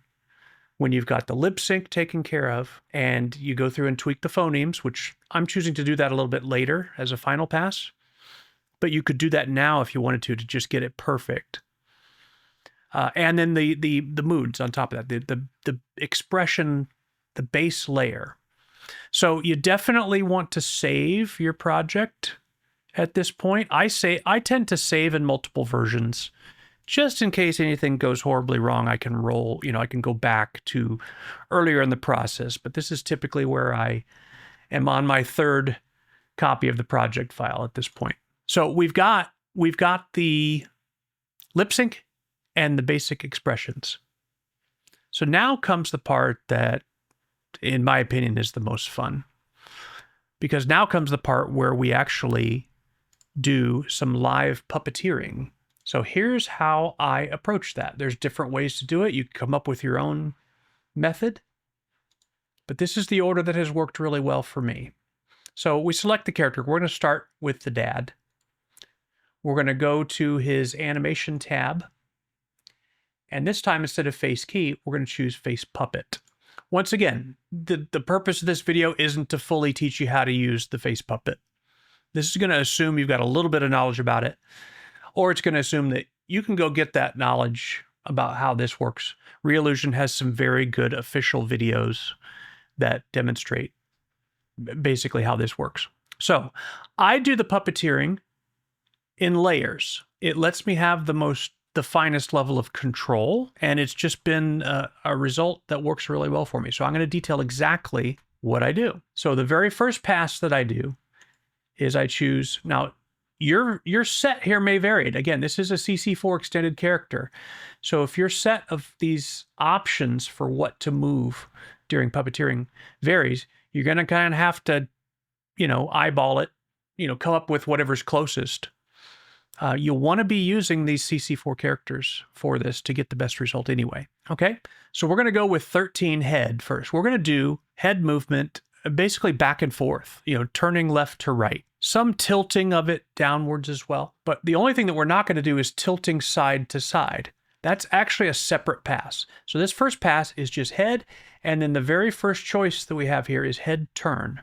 Speaker 1: when you've got the lip sync taken care of and you go through and tweak the phonemes, which I'm choosing to do that a little bit later as a final pass. But you could do that now if you wanted to just get it perfect. And then the moods on top of that, the expression, the base layer. So you definitely want to save your project at this point. I tend to save in multiple versions just in case anything goes horribly wrong. I can I can go back to earlier in the process, but this is typically where I am on my third copy of the project file at this point. So we've got the lip sync and the basic expressions. So now comes the part that, in my opinion, is the most fun. Because now comes the part where we actually do some live puppeteering. So here's how I approach that. There's different ways to do it. You can come up with your own method. But this is the order that has worked really well for me. So we select the character. We're going to start with the dad. We're going to go to his animation tab. And this time, instead of face key, we're going to choose face puppet. Once again, the purpose of this video isn't to fully teach you how to use the face puppet. This is going to assume you've got a little bit of knowledge about it, or it's going to assume that you can go get that knowledge about how this works. Reallusion has some very good official videos that demonstrate basically how this works. So I do the puppeteering in layers. It lets me have the finest level of control, and it's just been a result that works really well for me. So I'm going to detail exactly what I do. So the very first pass that I do is I choose, now your set here may vary. Again, this is a CC4 extended character. So if your set of these options for what to move during puppeteering varies, you're going to kind of have to, eyeball it, come up with whatever's closest. You'll want to be using these CC4 characters for this to get the best result anyway. Okay, so we're going to go with 13 head first. We're going to do head movement basically back and forth, turning left to right. Some tilting of it downwards as well. But the only thing that we're not going to do is tilting side to side. That's actually a separate pass. So this first pass is just head, and then the very first choice that we have here is head turn.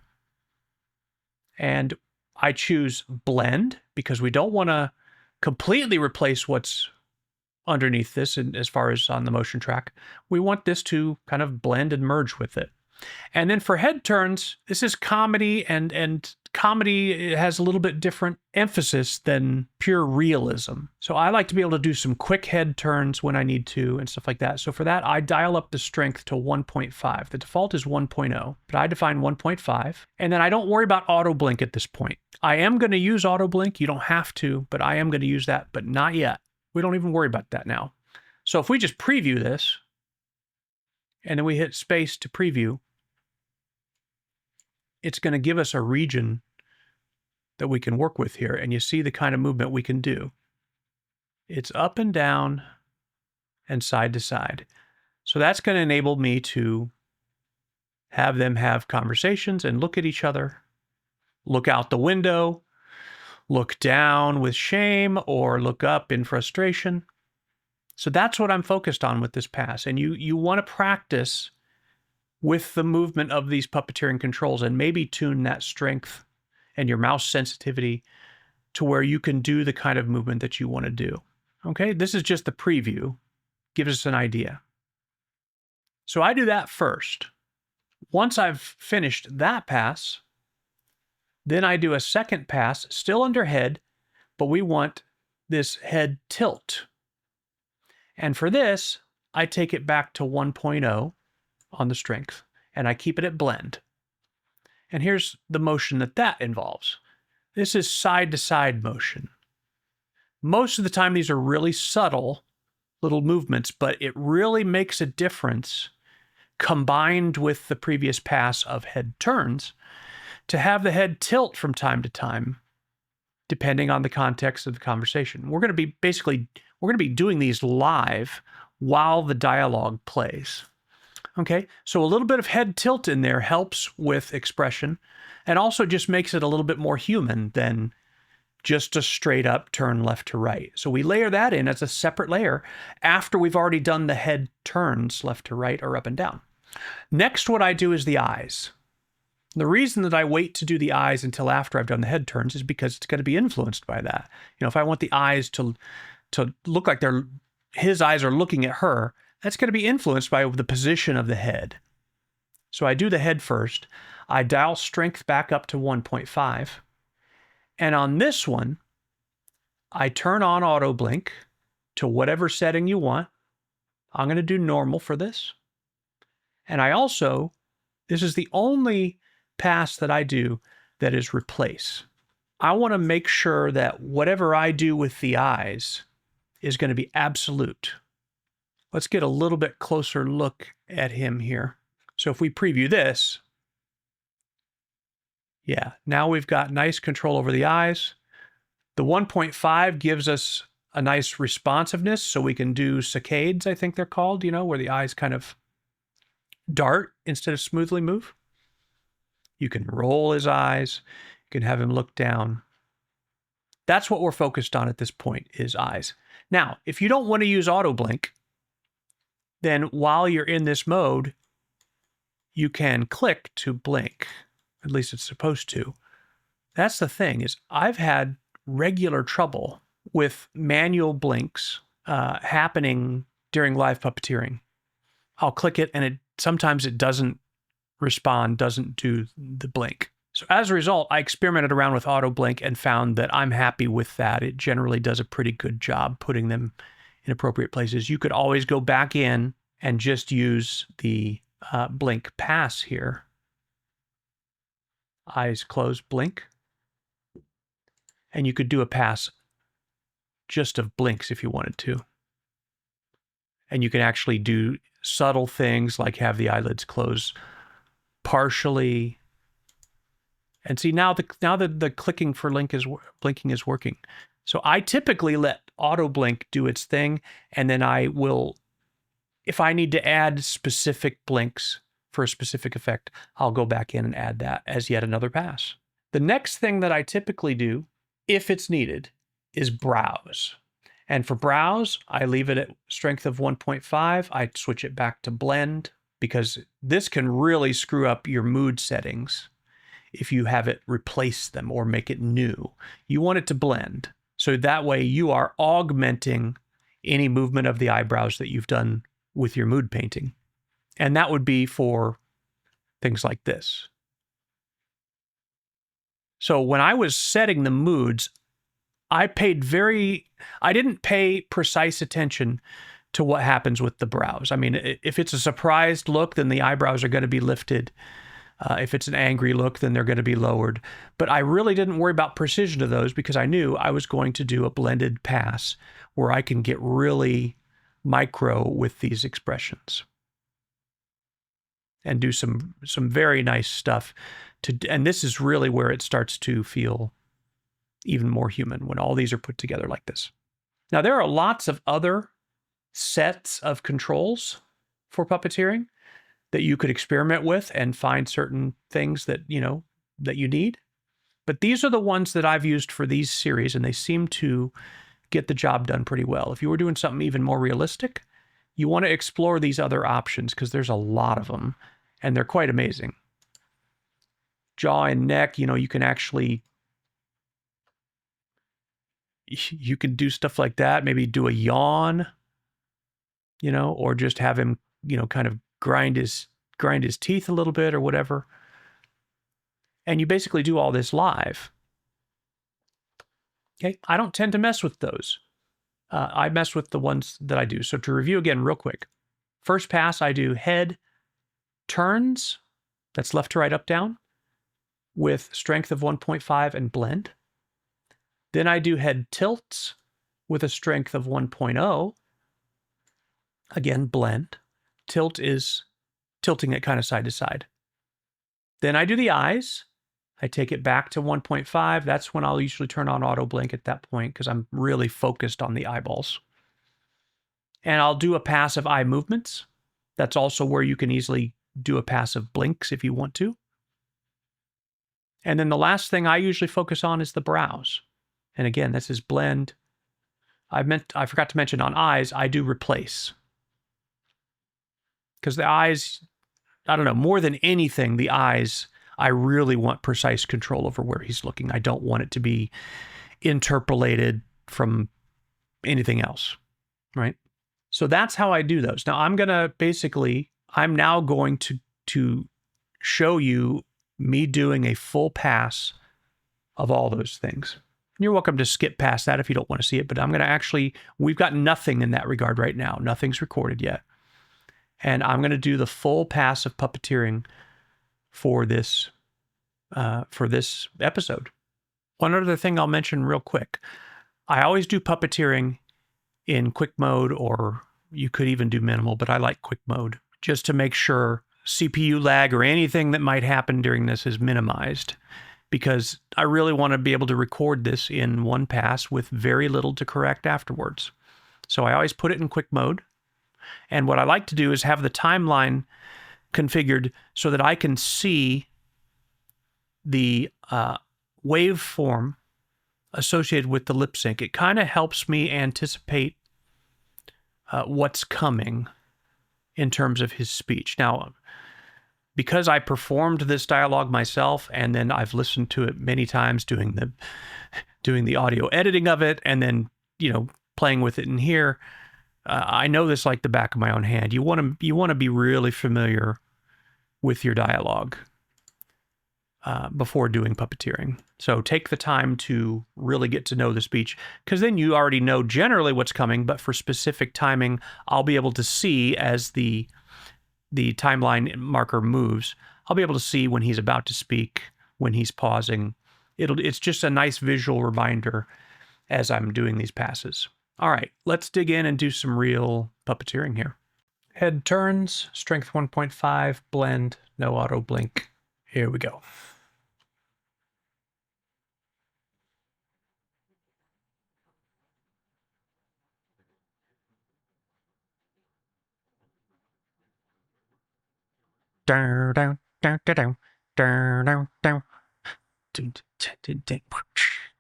Speaker 1: And I choose blend because we don't want to completely replace what's underneath this, and as far as on the motion track, we want this to kind of blend and merge with it. And then for head turns, this is comedy, and comedy has a little bit different emphasis than pure realism. So I like to be able to do some quick head turns when I need to and stuff like that. So for that, I dial up the strength to 1.5. The default is 1.0, but I define 1.5. And then I don't worry about auto blink at this point. I am going to use auto blink. You don't have to, but I am going to use that, but not yet. We don't even worry about that now. So if we just preview this, and then we hit space to preview, it's going to give us a region that we can work with here. And you see the kind of movement we can do. It's up and down and side to side. So that's going to enable me to have them have conversations and look at each other, look out the window, look down with shame, or look up in frustration. So that's what I'm focused on with this pass. And you want to practice with the movement of these puppeteering controls and maybe tune that strength and your mouse sensitivity to where you can do the kind of movement that you want to do. Okay, this is just the preview. Gives us an idea. So I do that first. Once I've finished that pass, then I do a second pass, still under head, but we want this head tilt. And for this, I take it back to 1.0 on the strength, and I keep it at blend. And here's the motion that involves. This is side-to-side motion. Most of the time, these are really subtle little movements, but it really makes a difference combined with the previous pass of head turns to have the head tilt from time to time, depending on the context of the conversation. We're going to be doing these live while the dialogue plays. Okay, so a little bit of head tilt in there helps with expression and also just makes it a little bit more human than just a straight up turn left to right. So we layer that in as a separate layer after we've already done the head turns left to right or up and down. Next, what I do is the eyes. The reason that I wait to do the eyes until after I've done the head turns is because it's going to be influenced by that. You know, if I want the eyes to look like his eyes are looking at her, that's going to be influenced by the position of the head. So I do the head first. I dial strength back up to 1.5. And on this one, I turn on auto blink to whatever setting you want. I'm going to do normal for this. And this is the only pass that I do that is replace. I want to make sure that whatever I do with the eyes is going to be absolute. Let's get a little bit closer look at him here. So if we preview this, yeah, now we've got nice control over the eyes. The 1.5 gives us a nice responsiveness, so we can do saccades, I think they're called, where the eyes kind of dart instead of smoothly move. You can roll his eyes. You can have him look down. That's what we're focused on at this point, is eyes. Now, if you don't want to use auto blink, then while you're in this mode, you can click to blink. At least it's supposed to. That's the thing, is I've had regular trouble with manual blinks happening during live puppeteering. I'll click it and sometimes it doesn't respond, doesn't do the blink. So as a result, I experimented around with auto blink and found that I'm happy with that. It generally does a pretty good job putting them in appropriate places. You could always go back in and just use the blink pass here. Eyes closed, blink. And you could do a pass just of blinks if you wanted to. And you can actually do subtle things like have the eyelids close partially. And see, now the clicking for blinking is working. So I typically let auto blink do its thing, and then I will, if I need to add specific blinks for a specific effect, I'll go back in and add that as yet another pass. The next thing that I typically do, if it's needed, is browse. And for browse, I leave it at strength of 1.5. I switch it back to blend because this can really screw up your mood settings if you have it replace them or make it new. You want it to blend. So that way you are augmenting any movement of the eyebrows that you've done with your mood painting. And that would be for things like this. So when I was setting the moods, I didn't pay precise attention to what happens with the brows. I mean, if it's a surprised look, then the eyebrows are going to be lifted. If it's an angry look, then they're going to be lowered. But I really didn't worry about precision of those because I knew I was going to do a blended pass where I can get really micro with these expressions and do some very nice stuff. And this is really where it starts to feel even more human when all these are put together like this. Now, there are lots of other sets of controls for puppeteering that you could experiment with and find certain things that, that you need. But these are the ones that I've used for these series, and they seem to get the job done pretty well. If you were doing something even more realistic, you want to explore these other options because there's a lot of them, and they're quite amazing. Jaw and neck, you can actually, you can do stuff like that. Maybe do a yawn, or just have him, kind of grind his teeth a little bit or whatever. And you basically do all this live. Okay, I don't tend to mess with those. I mess with the ones that I do. So to review again real quick. First pass, I do head turns, that's left to right, up, down, with strength of 1.5 and blend. Then I do head tilts with a strength of 1.0. Again, blend. Tilt is tilting it kind of side to side. Then I do the eyes. I take it back to 1.5. That's when I'll usually turn on auto blink at that point because I'm really focused on the eyeballs. And I'll do a pass of eye movements. That's also where you can easily do a pass of blinks if you want to. And then the last thing I usually focus on is the brows. And again, this is blend. I forgot to mention on eyes, I do replace. Because the eyes, I don't know, more than anything, the eyes, I really want precise control over where he's looking. I don't want it to be interpolated from anything else, right? So that's how I do those. Now I'm now going to show you me doing a full pass of all those things. You're welcome to skip past that if you don't want to see it, but we've got nothing in that regard right now. Nothing's recorded yet. And I'm going to do the full pass of puppeteering for this episode. One other thing I'll mention real quick. I always do puppeteering in quick mode, or you could even do minimal, but I like quick mode just to make sure CPU lag or anything that might happen during this is minimized, because I really want to be able to record this in one pass with very little to correct afterwards. So I always put it in quick mode. And what I like to do is have the timeline configured so that I can see the waveform associated with the lip sync. It kind of helps me anticipate what's coming in terms of his speech. Now, because I performed this dialogue myself, and then I've listened to it many times doing the audio editing of it, and then, playing with it in here, I know this like the back of my own hand. You want to be really familiar with your dialogue before doing puppeteering. So take the time to really get to know the speech, because then you already know generally what's coming, but for specific timing, I'll be able to see as the timeline marker moves. I'll be able to see when he's about to speak, when he's pausing. It's just a nice visual reminder as I'm doing these passes. All right, let's dig in and do some real puppeteering here. Head turns, strength 1.5, blend, no auto blink. Here we go.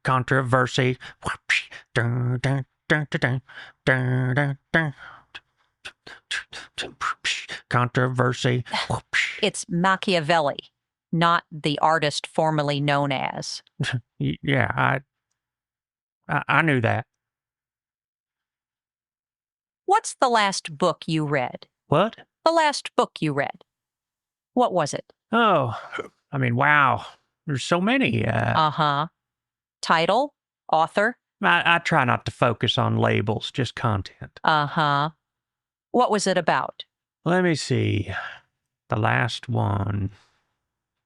Speaker 1: Controversy. Controversy.
Speaker 2: It's Machiavelli, not the artist formerly known as.
Speaker 1: Yeah, I knew that.
Speaker 2: What's the last book you read?
Speaker 1: What?
Speaker 2: The last book you read. What was it?
Speaker 1: Oh, I mean, wow. There's so many.
Speaker 2: Uh-huh. Title, author.
Speaker 1: I try not to focus on labels, just content.
Speaker 2: Uh-huh. What was it about?
Speaker 1: Let me see. The last one.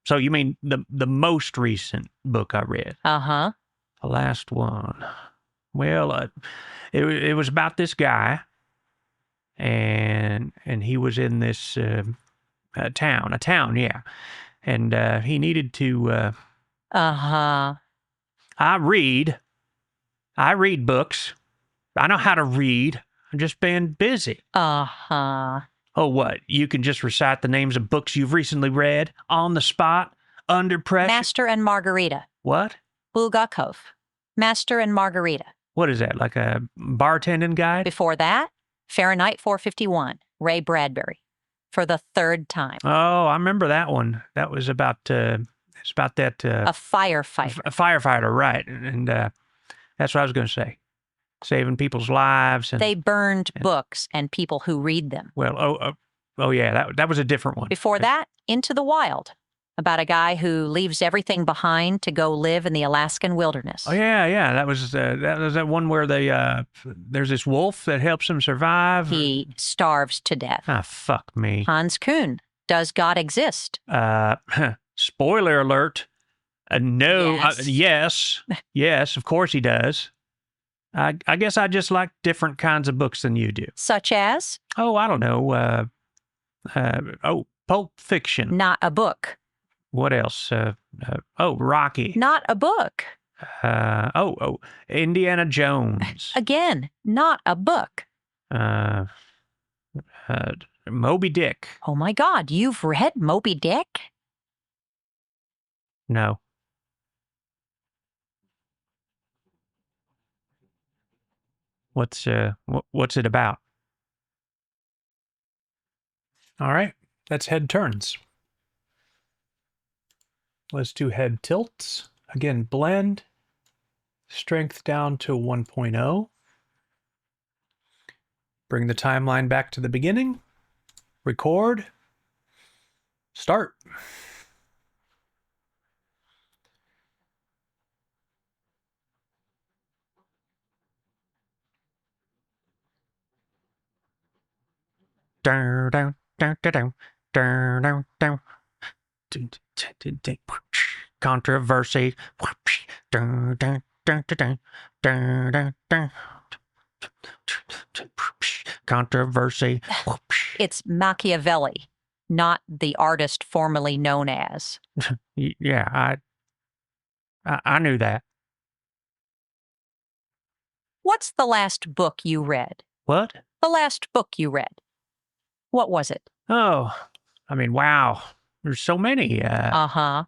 Speaker 1: So you mean the most recent book I read?
Speaker 2: Uh-huh.
Speaker 1: The last one. Well, it was about this guy, and he was in this a town, yeah, and he needed to.
Speaker 2: Uh-huh.
Speaker 1: I read books. I know how to read. I'm just been busy.
Speaker 2: Uh-huh.
Speaker 1: Oh, what? You can just recite the names of books you've recently read on the spot, under pressure.
Speaker 2: Master and Margarita.
Speaker 1: What?
Speaker 2: Bulgakov. Master and Margarita.
Speaker 1: What is that? Like a bartending guide?
Speaker 2: Before that, Fahrenheit 451, Ray Bradbury. For the third time.
Speaker 1: Oh, I remember that one. That was about it's about that
Speaker 2: A firefighter.
Speaker 1: a firefighter, right? And that's what I was going to say. Saving people's lives. And
Speaker 2: They burned books and people who read them.
Speaker 1: well, oh yeah, that was a different one.
Speaker 2: Before that, Into the Wild, about a guy who leaves everything behind to go live in the Alaskan wilderness.
Speaker 1: Oh yeah, that was that one where they there's this wolf that helps him survive.
Speaker 2: He starves to death.
Speaker 1: Ah, fuck me.
Speaker 2: Hans Kuhn, Does God Exist?
Speaker 1: Spoiler alert. No.
Speaker 2: Yes.
Speaker 1: Yes, of course he does. I guess I just like different kinds of books than you do.
Speaker 2: Such as?
Speaker 1: Oh, I don't know. Pulp Fiction.
Speaker 2: Not a book.
Speaker 1: What else? Rocky.
Speaker 2: Not a book.
Speaker 1: Indiana Jones.
Speaker 2: Again, not a book.
Speaker 1: Moby Dick.
Speaker 2: Oh my God, you've read Moby Dick?
Speaker 1: No. What's it about? All right, that's head turns. Let's do head tilts. Again, blend. Strength down to 1.0. Bring the timeline back to the beginning. Record. Start. Down, down, down, down, down, down, down. Controversy. Controversy.
Speaker 2: It's Machiavelli, not the artist formerly known as.
Speaker 1: Yeah, I knew that.
Speaker 2: What's the last book you read?
Speaker 1: What?
Speaker 2: The last book you read. What was it?
Speaker 1: Oh, I mean, wow. There's so many.
Speaker 2: Uh-huh.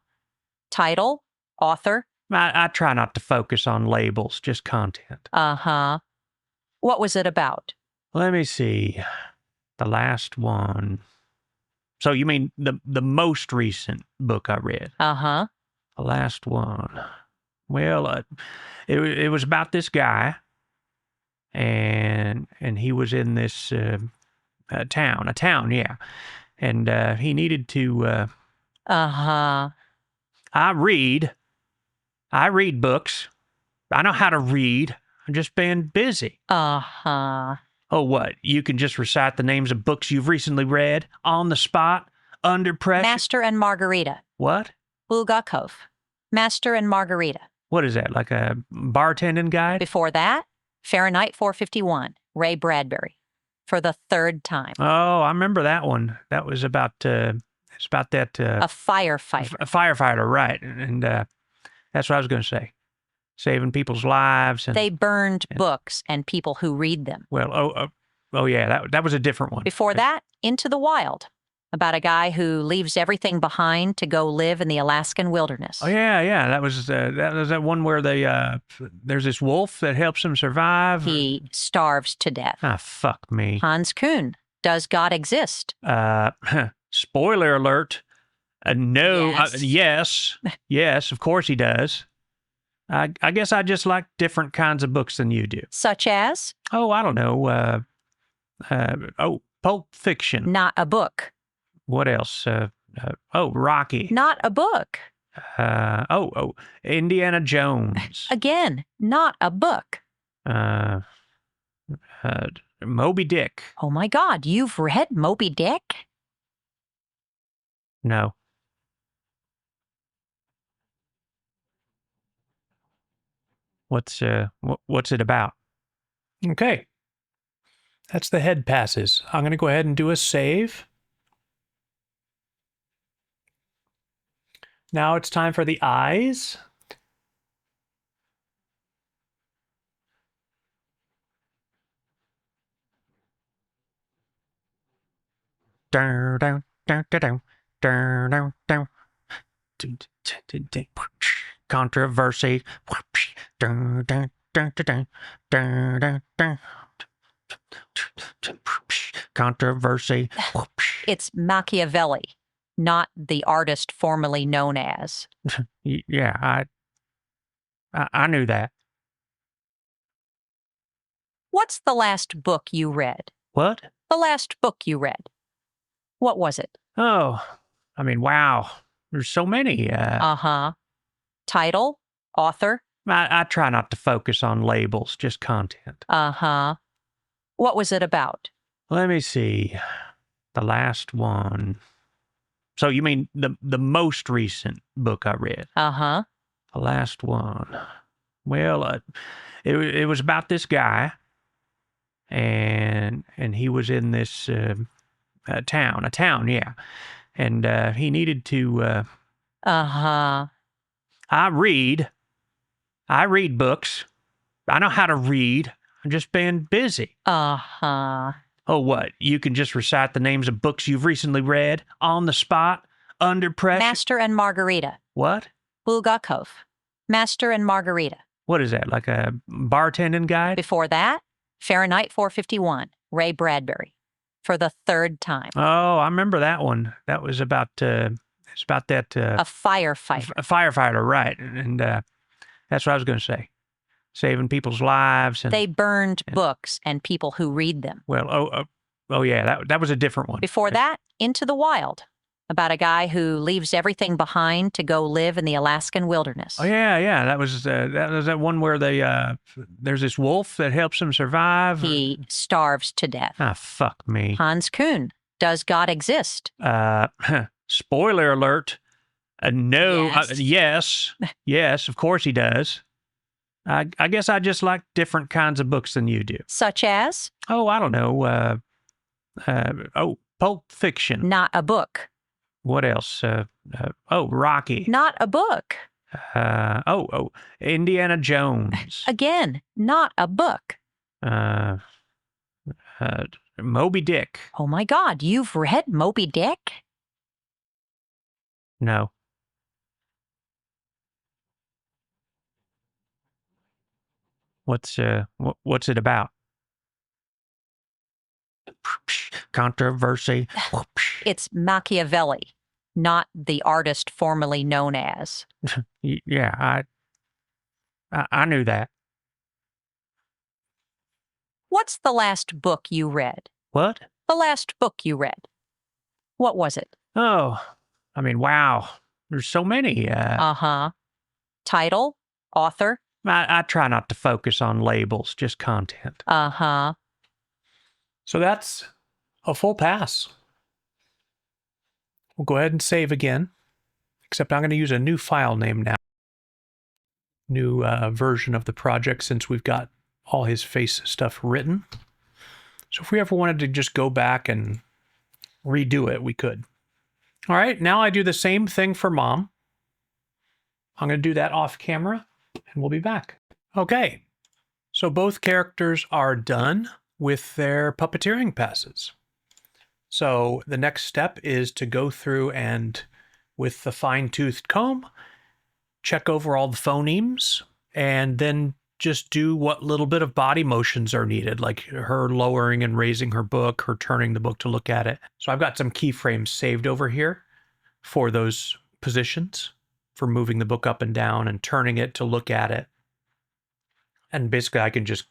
Speaker 2: Title, author.
Speaker 1: I try not to focus on labels, just content.
Speaker 2: Uh-huh. What was it about?
Speaker 1: Let me see. The last one. So you mean the most recent book I read?
Speaker 2: Uh-huh.
Speaker 1: The last one. Well, it was about this guy, and he was in this a town, yeah, and he needed to.
Speaker 2: Uh-huh.
Speaker 1: I read books. I know how to read. I'm just been busy.
Speaker 2: Uh-huh.
Speaker 1: Oh, what? You can just recite the names of books you've recently read on the spot, under pressure.
Speaker 2: Master and Margarita.
Speaker 1: What?
Speaker 2: Bulgakov. Master and Margarita.
Speaker 1: What is that? Like a bartending guide?
Speaker 2: Before that, Fahrenheit 451, Ray Bradbury. For the third time.
Speaker 1: Oh, I remember that one. That was about it's about that
Speaker 2: a firefighter.
Speaker 1: A firefighter, right? And that's what I was going to say. Saving people's lives. And
Speaker 2: they burned books and people who read them.
Speaker 1: Well, oh yeah, that was a different one.
Speaker 2: Before that, Into the Wild, about a guy who leaves everything behind to go live in the Alaskan wilderness.
Speaker 1: Oh yeah, that was that one where they there's this wolf that helps him survive.
Speaker 2: He starves to death.
Speaker 1: Ah, fuck me.
Speaker 2: Hans Kuhn, Does God Exist?
Speaker 1: Spoiler alert. No.
Speaker 2: Yes.
Speaker 1: Yes, of course he does. I guess I just like different kinds of books than you do.
Speaker 2: Such as?
Speaker 1: Oh, I don't know. Pulp Fiction.
Speaker 2: Not a book.
Speaker 1: What else? Rocky.
Speaker 2: Not a book.
Speaker 1: Indiana Jones.
Speaker 2: Again, not a book.
Speaker 1: uh, Moby Dick.
Speaker 2: Oh my God, you've read Moby Dick?
Speaker 1: No. What's it about? Okay. That's the head passes. I'm going to go ahead and do a save. Now it's time for the eyes. Down, down, down, down, down, down, down. Controversy. Down, down, down, down, down, down, down. Controversy.
Speaker 2: It's Machiavelli, not the artist formerly known as.
Speaker 1: Yeah, I knew that.
Speaker 2: What's the last book you read?
Speaker 1: What?
Speaker 2: The last book you read. What was it?
Speaker 1: Oh, I mean, wow. There's so many.
Speaker 2: Uh-huh. Title? Author?
Speaker 1: I try not to focus on labels, just content.
Speaker 2: Uh-huh. What was it about?
Speaker 1: Let me see. The last one. So you mean the most recent book I read?
Speaker 2: Uh-huh.
Speaker 1: The last one. Well, it was about this guy, and he was in this a town, yeah, and he needed to.
Speaker 2: Uh-huh.
Speaker 1: I read books. I know how to read. I'm just being busy.
Speaker 2: Uh-huh.
Speaker 1: Oh, what? You can just recite the names of books you've recently read on the spot, under pressure?
Speaker 2: Master and Margarita.
Speaker 1: What?
Speaker 2: Bulgakov. Master and Margarita.
Speaker 1: What is that, like a bartending guide?
Speaker 2: Before that, Fahrenheit 451, Ray Bradbury. For the third time.
Speaker 1: Oh, I remember that one. That was about, it's about that...
Speaker 2: A firefighter.
Speaker 1: A firefighter, right. And that's what I was going to say. Saving people's lives. And
Speaker 2: they burned books and people who read them.
Speaker 1: Well, oh yeah, that was a different one.
Speaker 2: Before that, Into the Wild, about a guy who leaves everything behind to go live in the Alaskan wilderness.
Speaker 1: Oh yeah, that was that one where they there's this wolf that helps him survive.
Speaker 2: He starves to death.
Speaker 1: Ah, fuck me.
Speaker 2: Hans Kuhn, Does God Exist?
Speaker 1: Spoiler alert. No,
Speaker 2: Yes.
Speaker 1: yes, of course he does. I guess I just like different kinds of books than you do.
Speaker 2: Such as?
Speaker 1: Oh, I don't know. Pulp Fiction.
Speaker 2: Not a book.
Speaker 1: What else? Rocky.
Speaker 2: Not a book.
Speaker 1: Indiana Jones.
Speaker 2: Again, not a book.
Speaker 1: Moby Dick.
Speaker 2: Oh my God, you've read Moby Dick?
Speaker 1: No. What's it about? Controversy.
Speaker 2: It's Machiavelli, not the artist formerly known as.
Speaker 1: Yeah, I knew that.
Speaker 2: What's the last book you read?
Speaker 1: What?
Speaker 2: The last book you read. What was it?
Speaker 1: Oh, I mean, wow. There's so many.
Speaker 2: Uh-huh. Title? Author?
Speaker 1: I try not to focus on labels, just content.
Speaker 2: Uh-huh.
Speaker 1: So that's a full pass. We'll go ahead and save again, except I'm going to use a new file name now. New version of the project since we've got all his face stuff written. So if we ever wanted to just go back and redo it, we could. All right, now I do the same thing for Mom. I'm going to do that off camera, and we'll be back. Okay, so both characters are done with their puppeteering passes. So the next step is to go through and, with the fine-toothed comb, check over all the phonemes, and then just do what little bit of body motions are needed, like her lowering and raising her book, her turning the book to look at it. So I've got some keyframes saved over here for those positions, for moving the book up and down and turning it to look at it. And basically I can just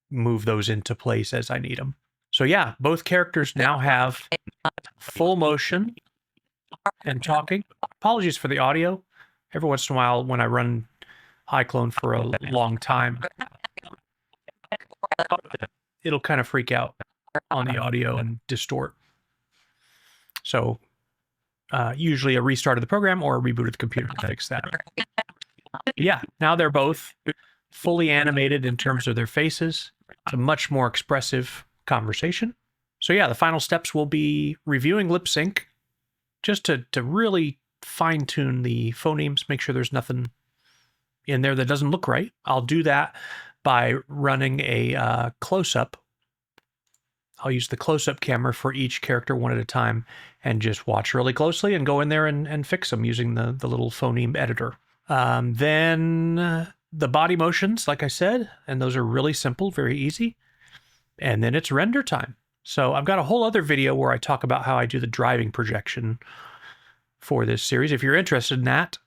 Speaker 1: move those into place as I need them. So yeah, both characters now have full motion and talking. Apologies for the audio. Every once in a while, when I run iClone for a long time, it'll kind of freak out on the audio and distort. So usually a restart of the program or a reboot of the computer to fix that. Yeah, now they're both fully animated in terms of their faces. It's a much more expressive conversation. So yeah, the final steps will be reviewing lip sync, just to really fine tune the phonemes, make sure there's nothing in there that doesn't look right. I'll do that by running a close-up. I'll use the close-up camera for each character one at a time and just watch really closely and go in there and fix them using the little phoneme editor. Then the body motions, like I said, and those are really simple, very easy. And then it's render time. So I've got a whole other video where I talk about how I do the driving projection for this series. If you're interested in that,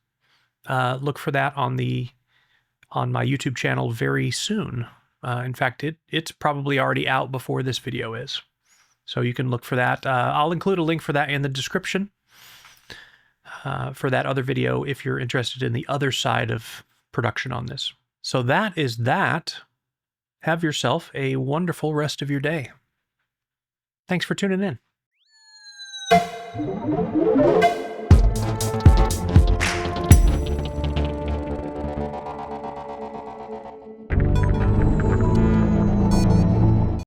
Speaker 1: look for that on my YouTube channel very soon. In fact, it's probably already out before this video is. So you can look for that. I'll include a link for that in the description for that other video if you're interested in the other side of production on this. So that is that. Have yourself a wonderful rest of your day. Thanks for tuning in.